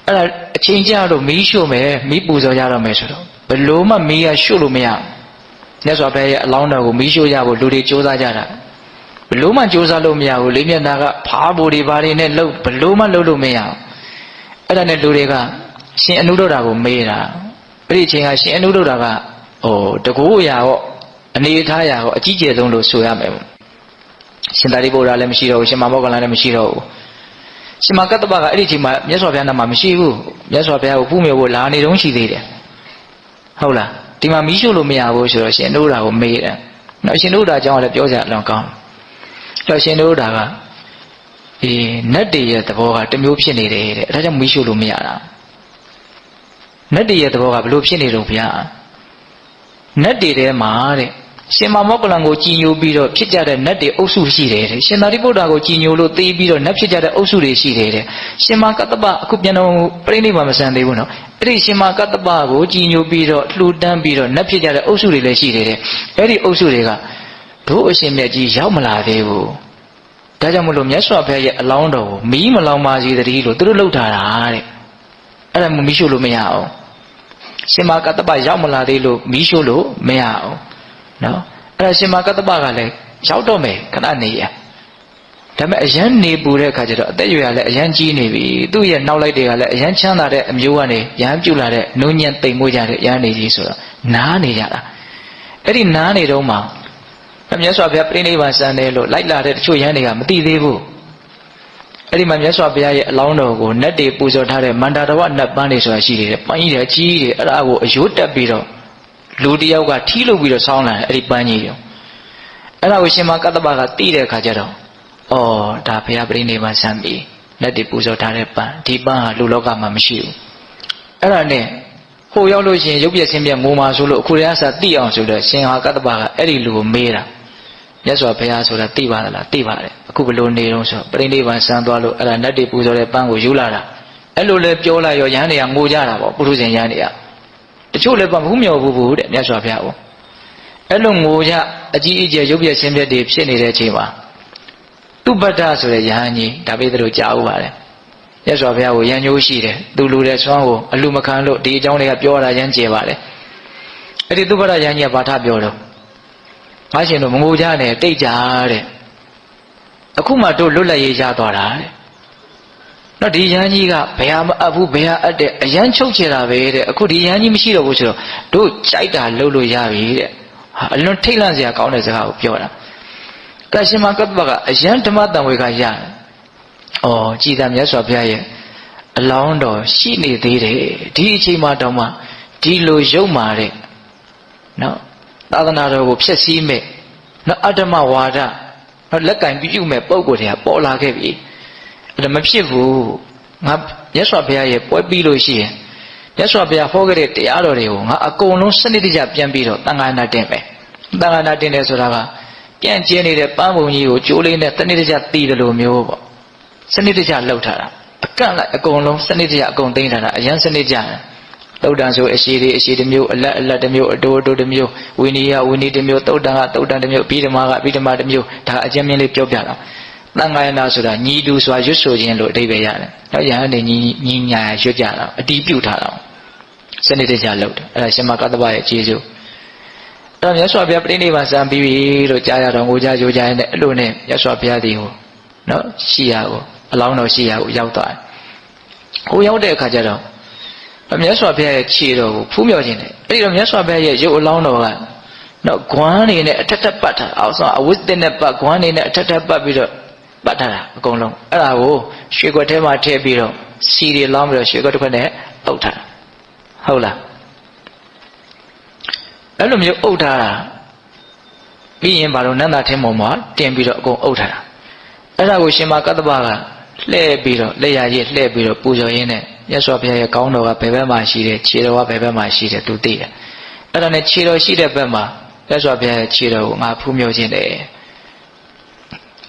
Speaker 1: အဲ့ဒါအချိန်ကြာတော့မီးရှို့မယ်မီးပူဇော်ကြတော့မယ်ဆိုတော့ဘလို့မှမီးရရှို့လို့မရမြတ်စွာဘုရားရဲ့အလောင်းတော်ကိုမီးရှို့ရဖို့လူတွေကြိုးစားကြတာဘလို့မှကြိုးစားလို့မရဘူးလေးမျက်နှာကဖားဖို့တွေဘာတွေနဲ့လှုပ်ဘလို့မှလှုပ်လို့မရဘူးအဲ့ဒါနဲ့လူတွေကရှင်အနုဒ္ဒတာကိုမေးတာအဲ့ဒီအချိန်ကရှင်အနုဒ္ဒတာကတကူအရာရောအနေထားရာရောအကြီးကျယ်ဆုံးလို့ဆိုရမယ်ပေါ့ရှင်သာရိပုတ္တရာလည်းမရှိတော့ဘူးရှင်မောဂ္ဂလန်လည်းမရှိတော့ဘူးရှင်မကတ္တပကအဲ့ဒီအချိန်မှာမြတ်စွာဘုရားနာမှာမရှိဘူးမြတ်စွာဘုရားကိုဖူးမြေဖို့လာနေတုန်းရှိသေးတယ်ဟုတ်လားဒီမှာမီးရှို့လို့မရဘူးဆိုတော့ရှင်အနုဒ္ဒတာကိုမေးတယ်နောက်ရှင်အနုဒ္ဒတာအကြောင်းလည်းပြောကြအလွန်ကောင်းတယ်ရှင်အနုဒ္ဒတာကနတ်တည်းရဲ့သဘောကတစ်မျိုးဖြစ်နေတယ်တဲ့အဲဒါကြောင့်မီးရှို့လို့မရတာနတ်တည်းရဲ့သဘောကဘလို့ဖြစ်နေတော့ဗျာနတ်တည်းထဲမှာတဲ့ရှင်မောဂ္ဂလန်ကိုကြည်ညိုပြီးတော့ဖြစ်ကြတဲ့နတ်တွေအုပ်စုရှိတယ်တဲ့ရှင်သာရိပုတ္တရာကိုကြည်ညိုလို့သိပြီးတော့နတ်ဖြစ်ကြတဲ့အုပ်စုတွေရှိတယ်တဲ့ရှင်မကတ္တပအခုပြန်တော့ပြိဋိဘမဆန်သေးဘူးနော်အဲ့ဒီရှင်မကတ္တပကိုကြည်ညိုပြီးတော့လှူဒန်းပြီးတော့နတ်ဖြစ်ကြတဲ့အုပ်စုတွေလည်းရှိတယ်တဲ့အဲ့ဒီအုပ်စုတွေကတို့အရှင်မြတ်ကြီးရောက်မလာသေးဘူးဒါကြောင့်မလို့မြတ်စွာဘုရားရဲ့အလောင်းတော်ကိုမီးမလောင်ပါစေတည်းလို့သူတို့လှုပ်ထားတာတဲ့အဲ့ဒါမီးရှို့လို့မရအောင်ရှင်မကတ္တပရောက်မလာသေးလို့မီးရှို့လို့မရအောင်နော်အဲ့ဒါရှင်မကတ္တပကလည်းရောက်တော့မယ်ခဏနေရဒါပေမဲ့အရန်နေပူတဲ့အခါကျတော့အသက်ရွယ်ကလည်းအရန်ကြီးနေပြီသူ့ရဲ့နောက်လိုက်တွေကလည်းအရန်ချမ်းသာတဲ့အမျိုးကနေရဟန်းပြုလာတဲ့နုညံ့တိမ်မွေးကြတဲ့ရဟန်းနေကြီးဆိုတော့နားနေကြတာအဲ့ဒီနားနေတော့မှမြတ်စွာဘုရားပြိဋိဘံစံတယ်လို့လိုက်လာတဲ့တချို့ရဟန်းတွေကမသိသေးဘူးအဲ့ဒီမှာမြတ်စွာဘုရားရဲ့အလောင်းတော်ကိုနတ်တွေပူဇော်ထားတဲ့မန္တာတော်နတ်ပန်းတွေဆိုတာရှိတယ်ပန်းကြီးတွေအကြီးတွေအဲ့ဒါကိုအယိုးတက်ပြီးတော့လူတယောက်ကထီးလုပ်ပြီးတော့ဆောင်းလာတယ်အဲ့ဒီပန်းကြီးရောအဲ့ဒါကိုရှင်မကတ္တပကသိတဲ့အခါကျတော့ဒါဘုရားပြိဋိဘံစံပြီလက်တွေပူဇော်ထားတဲ့ပန်းဒီပန်းဟာလူလောကမှာမရှိဘူးအဲ့ဒါနဲ့ဟိုရောက်လို့ရှိရင်ရုပ်ပြက်ဆင်းပြက်ငိုမာဆိုလို့အခုတည်းအစားသိအောင်ဆိုတော့ရှင်ဟာကတ္တပကအဲ့ဒီလူကိုမေးတာမြတ်စွာဘုရားဆိုတာသိပါသလားသိပါတယ်အခုဘယ်လိုနေတော့ဆိုပြိဋိဘံစံသွားလို့အဲ့ဒါလက်တွေပူဇော်တဲ့ပန်းကိုယူလာတာအဲ့လိုလဲပြောလိုက်ရောရဟန်းတွေကငိုကြတာပေါ့ပုထုဇဉ်ရဟန်းတွေကတချို့လည်းမမျှော်ဘူးတဲ့မြတ်စွာဘုရားကိုအဲ့လိုငိုကြအကြီးအကျယ်ရုပ်ပြက်ဆင်းပြက်တွေဖြစ်နေတဲ့အချိန်မှာသူပတ္တဆိုတဲ့ယဟန်ကြီးဒါပေတို့ကြားဥပါတယ်မြတ်စွာဘုရားကိုရန်ညိုးရှိတယ်သူလူတဲ့ဆွမ်းကိုအလူမခံလို့ဒီအကြောင်းတွေကပြောရတာရမ်းကျယ်ပါတယ်အဲ့ဒီသူပတ္တယဟန်ကြီးကဘာထပြောတော့ငါရှင်တို့မငိုကြနဲ့တိတ်ကြတဲ့အခုမှတို့လွတ်လပ်ရေးရသွားတာတဲ့နော်ဒီယဟန်ကြီးကဘယ်ဟာမအပ်ဘူးဘယ်ဟာအပ်တဲ့အရန်ချုပ်ချယ်တာပဲတဲ့အခုဒီယဟန်ကြီးမရှိတော့ဘူးဆိုတော့တို့ကြိုက်တာလုပ်လို့ရပြီတဲ့အလွန်ထိတ်လန့်စရာကောင်းတဲ့စကားကိုပြောတာကရှင်မကပ္ပကအရန်ဓမ္မတန်ဝေကရတယ်ကြည်သာမြတ်စွာဘုရားရဲ့အလောင်းတော်ရှိနေသေးတယ်ဒီအချိန်မှတော့မှဒီလိုရုပ်မာတဲ့နော်သာသနာတော်ကိုဖျက်ဆီးမဲ့နော်အတ္တမဝါဒနော်လက်ကင်ပြုမဲ့ပုံကိုယ်တွေကပေါ်လာခဲ့ပြီအဲ့ဒါမဖြစ်ဘူးငါမြတ်စွာဘုရားရဲ့ပွဲပြီးလို့ရှိရင်မြတ်စွာဘုရားဟောခဲ့တဲ့တရားတော်တွေကိုငါအကုန်လုံးစနစ်တကျပြန်ပြီးတော့သံဃာနာတင်မယ်သံဃာနာတင်တယ်ဆိုတာကပြန့်ကျဲနေတဲ့ပန်းပုံကြီးကိုကျိုးလေးနဲ့စနစ်တကျတည်တယ်လို့မျိုးပေါ့စနစ်တကျလှုပ်ထားတာအကန့်လိုက်အကုန်လုံးစနစ်တကျအကုန်သိမ်းထားတာအရန်စနစ်ကျတယ်သုတ်တန်ဆိုအရှိတစ်မျိုးအလက်တစ်မျိုးအတိုတစ်မျိုးဝိနည်းတစ်မျိုးသုတ်တန်ကသုတ်တန်တစ်မျိုးပြီးဓမ္မကပြီးဓမ္မတစ်မျိုးဒါအကျဉ်းမြင့်လေးပြောပြတာသံဃာယနာဆိုတာညီတူစွာရွတ်ဆိုခြင်းလို့အဓိပ္ပာယ်ရတယ်တော့ယဟန်နေညီညာရွတ်ကြတာအတီးပြုတ်ထားတာစနစ်တကျလှုပ်တယ်အဲ့ဒါရှင်မကတ္တပရဲ့ကျေးဇူးအဲ့တော့မြတ်စွာဘုရားပြိဋိဘံစံပြီးပြီလို့ကြားရတော့ငိုကြကြိုးကြရင်လည်းအဲ့လိုနဲ့မြတ်စွာဘုရားဒီကိုနော်ရှိရကိုအလောင်းတော်ရှိရကိုရောက်သွားတယ်ဟိုရောက်တဲ့အခါကျတော့မြတ်စွာဘုရားရဲ့ခြေတော်ကိုဖူးမြော်ခြင်းတယ်အဲ့ဒီတော့မြတ်စွာဘုရားရဲ့ရုပ်အလောင်းတော်ကနော်ဂွမ်းနေနဲ့အထက်ထပ်ပတ်ထားအောက်ဆုံးအဝိသစ်နဲ့ပတ်ဂွမ်းနေနဲ့အထက်ထပ်ပတ်ပြီးတော့ပတ်ထားတာအကုန်လုံးအဲ့ဒါကိုရွှေခွက်ထဲမှာထည့်ပြီးတော့စီတွေလောင်းပြီးတော့ရွှေခွက်တစ်ခွက်နဲ့အုပ်ထားဟုတ်လားအဲ့လိုမျိုးအုပ်ထားတာပြီးရင်ဘာလို့နန္ဒထင်းပေါ်မှာတင်ပြီးတော့အကုန်အုပ်ထားတာအဲ့ဒါကိုရှင်မကတ္တပကလှည့်ပြီးတော့လက်ရည်လှည့်ပြီးတော့ပူဇော်ရင်းနဲ့မြတ်စွာဘုရားရဲ့ကောင်းတော်ကဘယ်ဘက်မှာရှိတယ်ခြေတော်ကဘယ်ဘက်မှာရှိတယ်သူသိတယ်အဲ့ဒါနဲ့ခြေတော်ရှိတဲ့ဘက်မှာမြတ်စွာဘုရားရဲ့ခြေတော်ကိုငါဖူးမြော်ခြင်းတယ်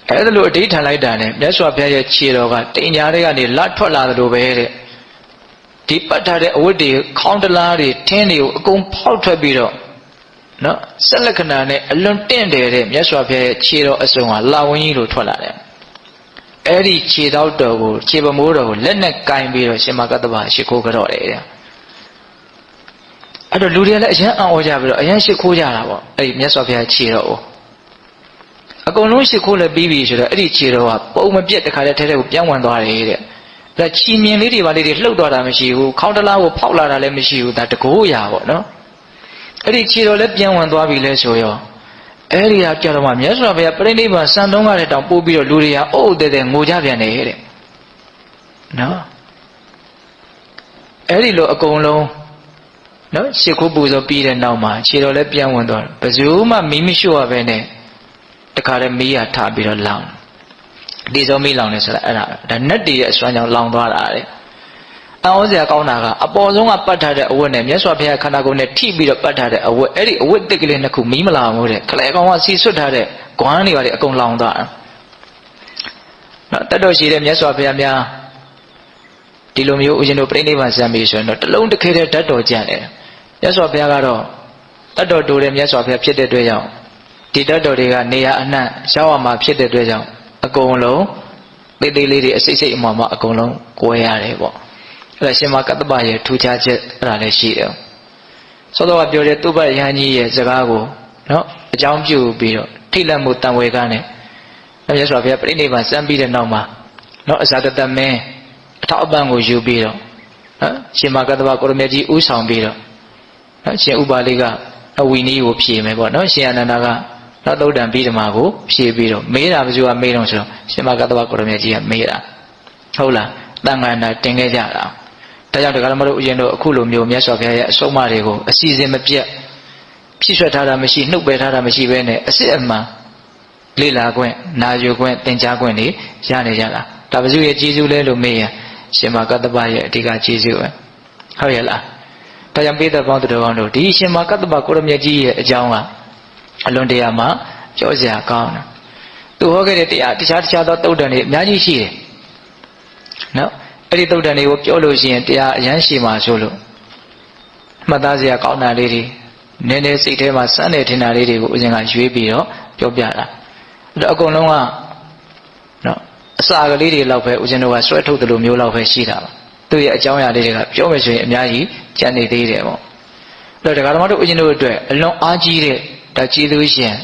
Speaker 1: အဲ့ဒါလိုအဓိဋ္ဌာန်လိုက်တာနဲ့မြတ်စွာဘုရားရဲ့ခြေတော်ကတိမ်ညာတွေကနေလက်ထွက်လာတယ်လို့ပဲတဲ့ဒီပတ်ထားတဲ့အဝတ်တွေခေါင်းတလားတွေထင်းတွေကိုအကုန်ဖောက်ထွက်ပြီးတော့ နော်ဆက်လက္ခဏာနဲ့အလွန်တင့်တယ်တဲ့မြတ်စွာဘုရားရဲ့ခြေတော်အစုံဟာလာဝင်းကြီးလိုထွက်လာတယ်အဲ့ဒီခြေတော်တော်ကိုခြေပမိုးတော်ကိုလက်နဲ့ကင်ပြီးတော့ရှင်မကတ္တဗရှိခိုးကြတော့တယ်တဲ့အဲ့တော့လူတွေလည်းအရန်အံ့ဩကြပြီးတော့အရန်ရှိခိုးကြတာပေါ့အဲ့ဒီမြတ်စွာဘုရားခြေတော်ကိုအကုန်လုံးရှိခိုးလည်းပြီးပြီဆိုတော့အဲ့ဒီခြေတော်ကပုံမပြတ်တခါတည်းထဲထဲကိုပြန်ဝင်သွားတယ်တဲ့ဒါချီမြင်လေးတွေပါလေးတွေလှုပ်သွားတာမရှိဘူးခေါင်းတလားကိုဖောက်လာတာလည်းမရှိဘူးဒါတကိုးရာပေါ့နော်အဲ့ဒီခြေတော်လည်းပြန်ဝင်သွားပြီလဲဆိုရောအဲ့ဒီဟာကြတော့မှမြတ်စွာဘုရားပြိဋိဘံစံတုံးကလည်းတောင်ပို့ပြီးတော့လူတွေကအိုးတဲ့ငိုကြပြန်တယ်တဲ့နော်အဲ့ဒီလိုအကုန်လုံးနော်ရှ िख ိုးပူဇော်ပြီးတဲ့နောက်မှာခြေတော်လည်းပြန်ဝင်သွားတယ်ဘယ်သူမှမီးမရှိရပဲနဲ့တခါတည်းမီးရထပြီးတော့လောင်ဒီစုံမီးလောင်နေဆိုတာအဲ့ဒါနတ်တည်ရဲ့အစွမ်းကြောင့်လောင်သွားတာတဲ့အံ့ဩစရာကောင်းတာကအပေါ်ဆုံးကပတ်ထားတဲ့အဝတ်နဲ့မြတ်စွာဘုရားခန္ဓာကိုယ်နဲ့ထိပြီးတော့ပတ်ထားတဲ့အဝတ်အဲ့ဒီအဝတ်တစ်ကလေးနှစ်ခုမီးမလောင်ဘူးတဲ့ခလဲကောင်ကစီဆွတ်ထားတဲ့ဂွမ်းတွေပါလေအကုန်လောင်သွားတာနော်တတ်တော်ရှိတဲ့မြတ်စွာဘုရားများဒီလိုမျိုးဦးဇင်းတို့ပြိဋိဘံစံပြီးဆိုရင်တော့တလုံးတစ်ခဲတဲ့ဓာတ်တော်ကြံ့တယ်မြတ်စွာဘုရားကတော့တတ်တော်တိုးတဲ့မြတ်စွာဘုရားဖြစ်တဲ့အတွက်ကြောင့်ဒီဓာတ်တော်တွေကနေရာအနှံ့ရောက်အောင်မှာဖြစ်တဲ့အတွက်ကြောင့်အကုန်လုံးသေးသေးလေးတွေအစိတ်စိတ်အမှမှအကုန်လုံးကွဲရတယ်ပေါ့အဲ့ဒါရှင်မကတ္တဗရဲ့ထူခြားချက်အဲ့ဒါလည်းရှိတယ်စောစောကပြောတဲ့သုဘယဟန်ကြီးရဲ့စကားကိုနော်အကြောင်းပြုပြီးတော့ထိတ်လန့်မှုတန်ဝေကနဲ့မြတ်စွာဘုရားပြိဋိဘံစံပြီးတဲ့နောက်မှာနော်အဇာတတမင်းအထောက်အပံ့ကိုယူပြီးတော့နော်ရှင်မကတ္တဗကိုရမေကြီးဥဆောင်ပြီးတော့နော်ရှင်ဥပါလိကအဝီနည်းကိုဖြေမယ်ပေါ့နော်ရှင်အနန္ဒာကနောက်သုဒ္ဓံပြီးဓမ္မကိုဖြေပြီးတော့မေးတာဘယ်သူကမေးတော့ဆိုတော့ရှင်မကတ္တဗကိုရမေကြီးကမေးတာဟုတ်လားတန်ခါနာတင်ခဲ့ကြတာဒါကြောင့်တရားဓမ္မတို့ဥယျာဉ်တို့အခုလိုမျိုးမြတ်စွာဘုရားရဲ့အဆုံးအမတွေကိုအစီအစဉ်မပြတ်ဖြည့်ဆွတ်ထားတာမရှိနှုတ်ပယ်ထားတာမရှိဘဲနဲ့အစစ်အမှန်လေ့လာခွင့်နာယူခွင့်သင်ကြားခွင့်တွေရနေကြတာဒါဘယ်သူရဲ့ကျေးဇူးလဲလို့မေးရင်ရှင်မကတ္တဗရဲ့အဓိကကျေးဇူးပဲဟုတ်ရဲ့လားဒါကြောင့်ပိဿပေါင်းသူတော်ကောင်းတို့ဒီရှင်မကတ္တဗကိုရမေကြီးရဲ့အကြောင်းကအလွန်တရာမှပြောစရာကောင်းတယ်သူဟောခဲ့တဲ့တရားတခြားသောသုတ်တန်တွေအများကြီးရှိတယ်နော်အဲ့ဒီသုတ်တန်တွေကိုပြောလို့ရှိရင်တရားအရန်ရှိမှာဆိုလို့မှတ်သားစရာကောင်းတာလေးတွေနည်းနည်းစိတ်ထဲမှာစမ်းနေထင်တာလေးတွေကိုဦးဇင်းကရွေးပြီးတော့ပြောပြတာအဲ့တော့အကုန်လုံးကနော်အစာကလေးတွေလောက်ပဲဦးဇင်းတို့ကဆွဲထုတ်တယ်လို့မျိုးလောက်ပဲရှိတာပါသူ့ရဲ့အကြောင်းအရာလေးတွေကပြောမယ်ဆိုရင်အများကြီးကျန်နေသေးတယ်ပေါ့အဲ့တော့ဒကာဓမ္မတို့ဦးဇင်းတို့အတွက်အလွန်အားကြီးတဲ့ဒါကျေးဇူးရှင်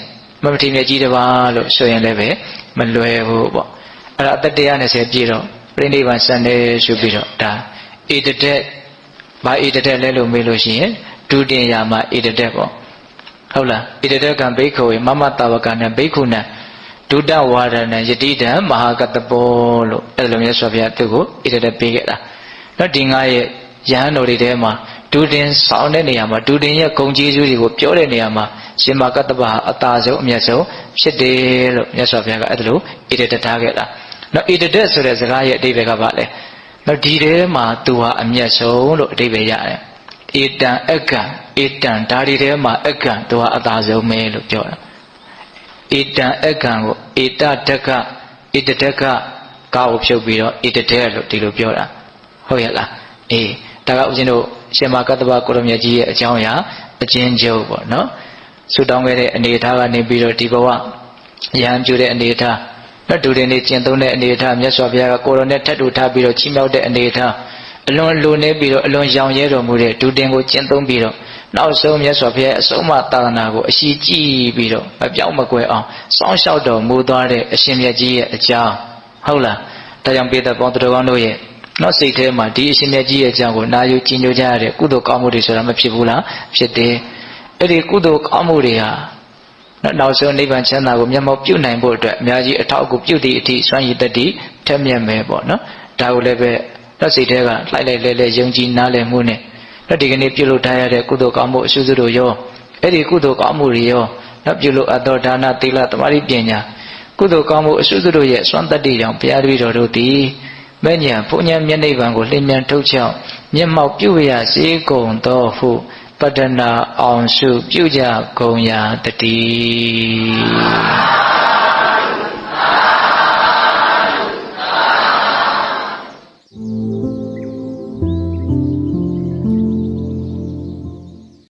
Speaker 1: မမထေမြတ်ကြီးတစ်ပါးလို့ဆိုရင်လည်းပဲမလွယ်ဘူးပေါ့အဲ့ဒါအသက်120ပြည့်တော့ပြိဋိဘံစံတယ်ဆိုပြီးတော့ဒါဧတတက်ဘာဧတတက်လဲလို့မေးလို့ရှိရင်ဒုတင်ယာမဧတတက်ပေါ့ဟုတ်လားဧတတက်ကံဘိက္ခဝေမမတဝကံနဲ့ဘိက္ခုနံဒုတဝါဒနံယတိတံမဟာကတ္တပောလို့အဲ့လိုမျိုးဆိုပြသူ့ကိုဧတတက်ပေးခဲ့တာနော်ဒီငါရဲ့ယဟန်တော်တွေထဲမှာဒုတင်ဆောင်တဲ့နေရာမှာဒုတင်ရဲ့ဂုဏ်ကျေးဇူးတွေကိုပြောတဲ့နေရာမှာရှင်မကတ္တဗအတာဆုံးအမြတ်ဆုံးဖြစ်တယ်လို့မြတ်စွာဘုရားကအဲ့ဒါလို့ဧတတက်ထားခဲ့တာနော်ဧတတက်ဆိုတဲ့စကားရဲ့အဓိပ္ပာယ်ကဘာလဲနော်ဒီထဲမှာသူဟာအမြတ်ဆုံးလို့အဓိပ္ပာယ်ရတယ်ဧတံအကံဧတံဒါဒီထဲမှာအကံသူဟာအတာဆုံးပဲလို့ပြောတာဧတံအကံကိုဧတတက္ကဧတတက္ကကာကိုဖြုတ်ပြီးတော့ဧတတက်လို့ဒီလိုပြောတာဟုတ်ရဲ့လားအေးဒါကဦးဇင်းတို့ရှင်မကတ္တဗကိုရမေကြီးရဲ့အကြောင်းအရာအချင်းချုပ်ပေါ့နော်ဆုတောင်းခဲ့တဲ့အနေအထားကနေပြီးတော့ဒီဘဝရဟန်းပြုတဲ့အနေအထားနော်ဒုတင်နေကျင့်သုံးတဲ့အနေအထားမြတ်စွာဘုရားကကိုယ်တော်နဲ့ထပ်တူထားပြီးတော့ချီးမြှောက်တဲ့အနေအထားအလွန်လိုနေပြီးတော့အလွန်ရောင်ရဲတော်မူတဲ့ဒုတင်ကိုကျင့်သုံးပြီးတော့နောက်ဆုံးမြတ်စွာဘုရားအဆုံးအမသာသနာကိုအရှိကြည့်ပြီးတော့မပြောင်းမကွယ်အောင်စောင့်ရှောက်တော်မူသွားတဲ့အရှင်မြတ်ကြီးရဲ့အကြောင်းဟုတ်လားဒါကြောင့်ပိဿပေါင်းသူတော်ကောင်းတို့ရဲ့နော်စိတ်ထဲမှာဒီအရှင်မြတ်ကြီးရဲ့အကြောင်းကိုနာယူကြည်ညိုကြရတဲ့ကုသိုလ်ကောင်းမှုတွေဆိုတာမဖြစ်ဘူးလားဖြစ်တယ်အဲ့ဒီကုသိုလ်ကောင်းမှုတွေဟာနောက်ဆုံးနိဗ္ဗာန်ချမ်းသာကိုမျက်မှောက်ပြုနိုင်ဖို့အတွက်အများကြီးအထောက်အကူပြုသည့်အထိစွမ်းရည်တတိထက်မြက်မယ်ပေါ့နော်ဒါကိုလည်းပဲတော့စိတ်ထဲကလှိုက်လိုက်လဲယုံကြည်နားလည်မှုနဲ့တော့ဒီကနေ့ပြုလုပ်ထားရတဲ့ကုသိုလ်ကောင်းမှုအစုစုတို့ရောအဲ့ဒီကုသိုလ်ကောင်းမှုတွေရောတော့ပြုလုပ်အပ်သောဒါနသီလသမာဓိပညာကုသိုလ်ကောင်းမှုအစုစုတို့ရဲ့စွမ်းတတ္တိကြောင့်ဘုရားတပည့်တော်တို့သည်မဲ့ညာဘုံညာမျက်နှိပ်ဗံကိုလင်းမြန်ထုတ်ချောင်းမျက်မှောက်ပြုရစေကုန်သောဟုပတ္တနာအောင်စုပြုကြကုန်ရာတည်း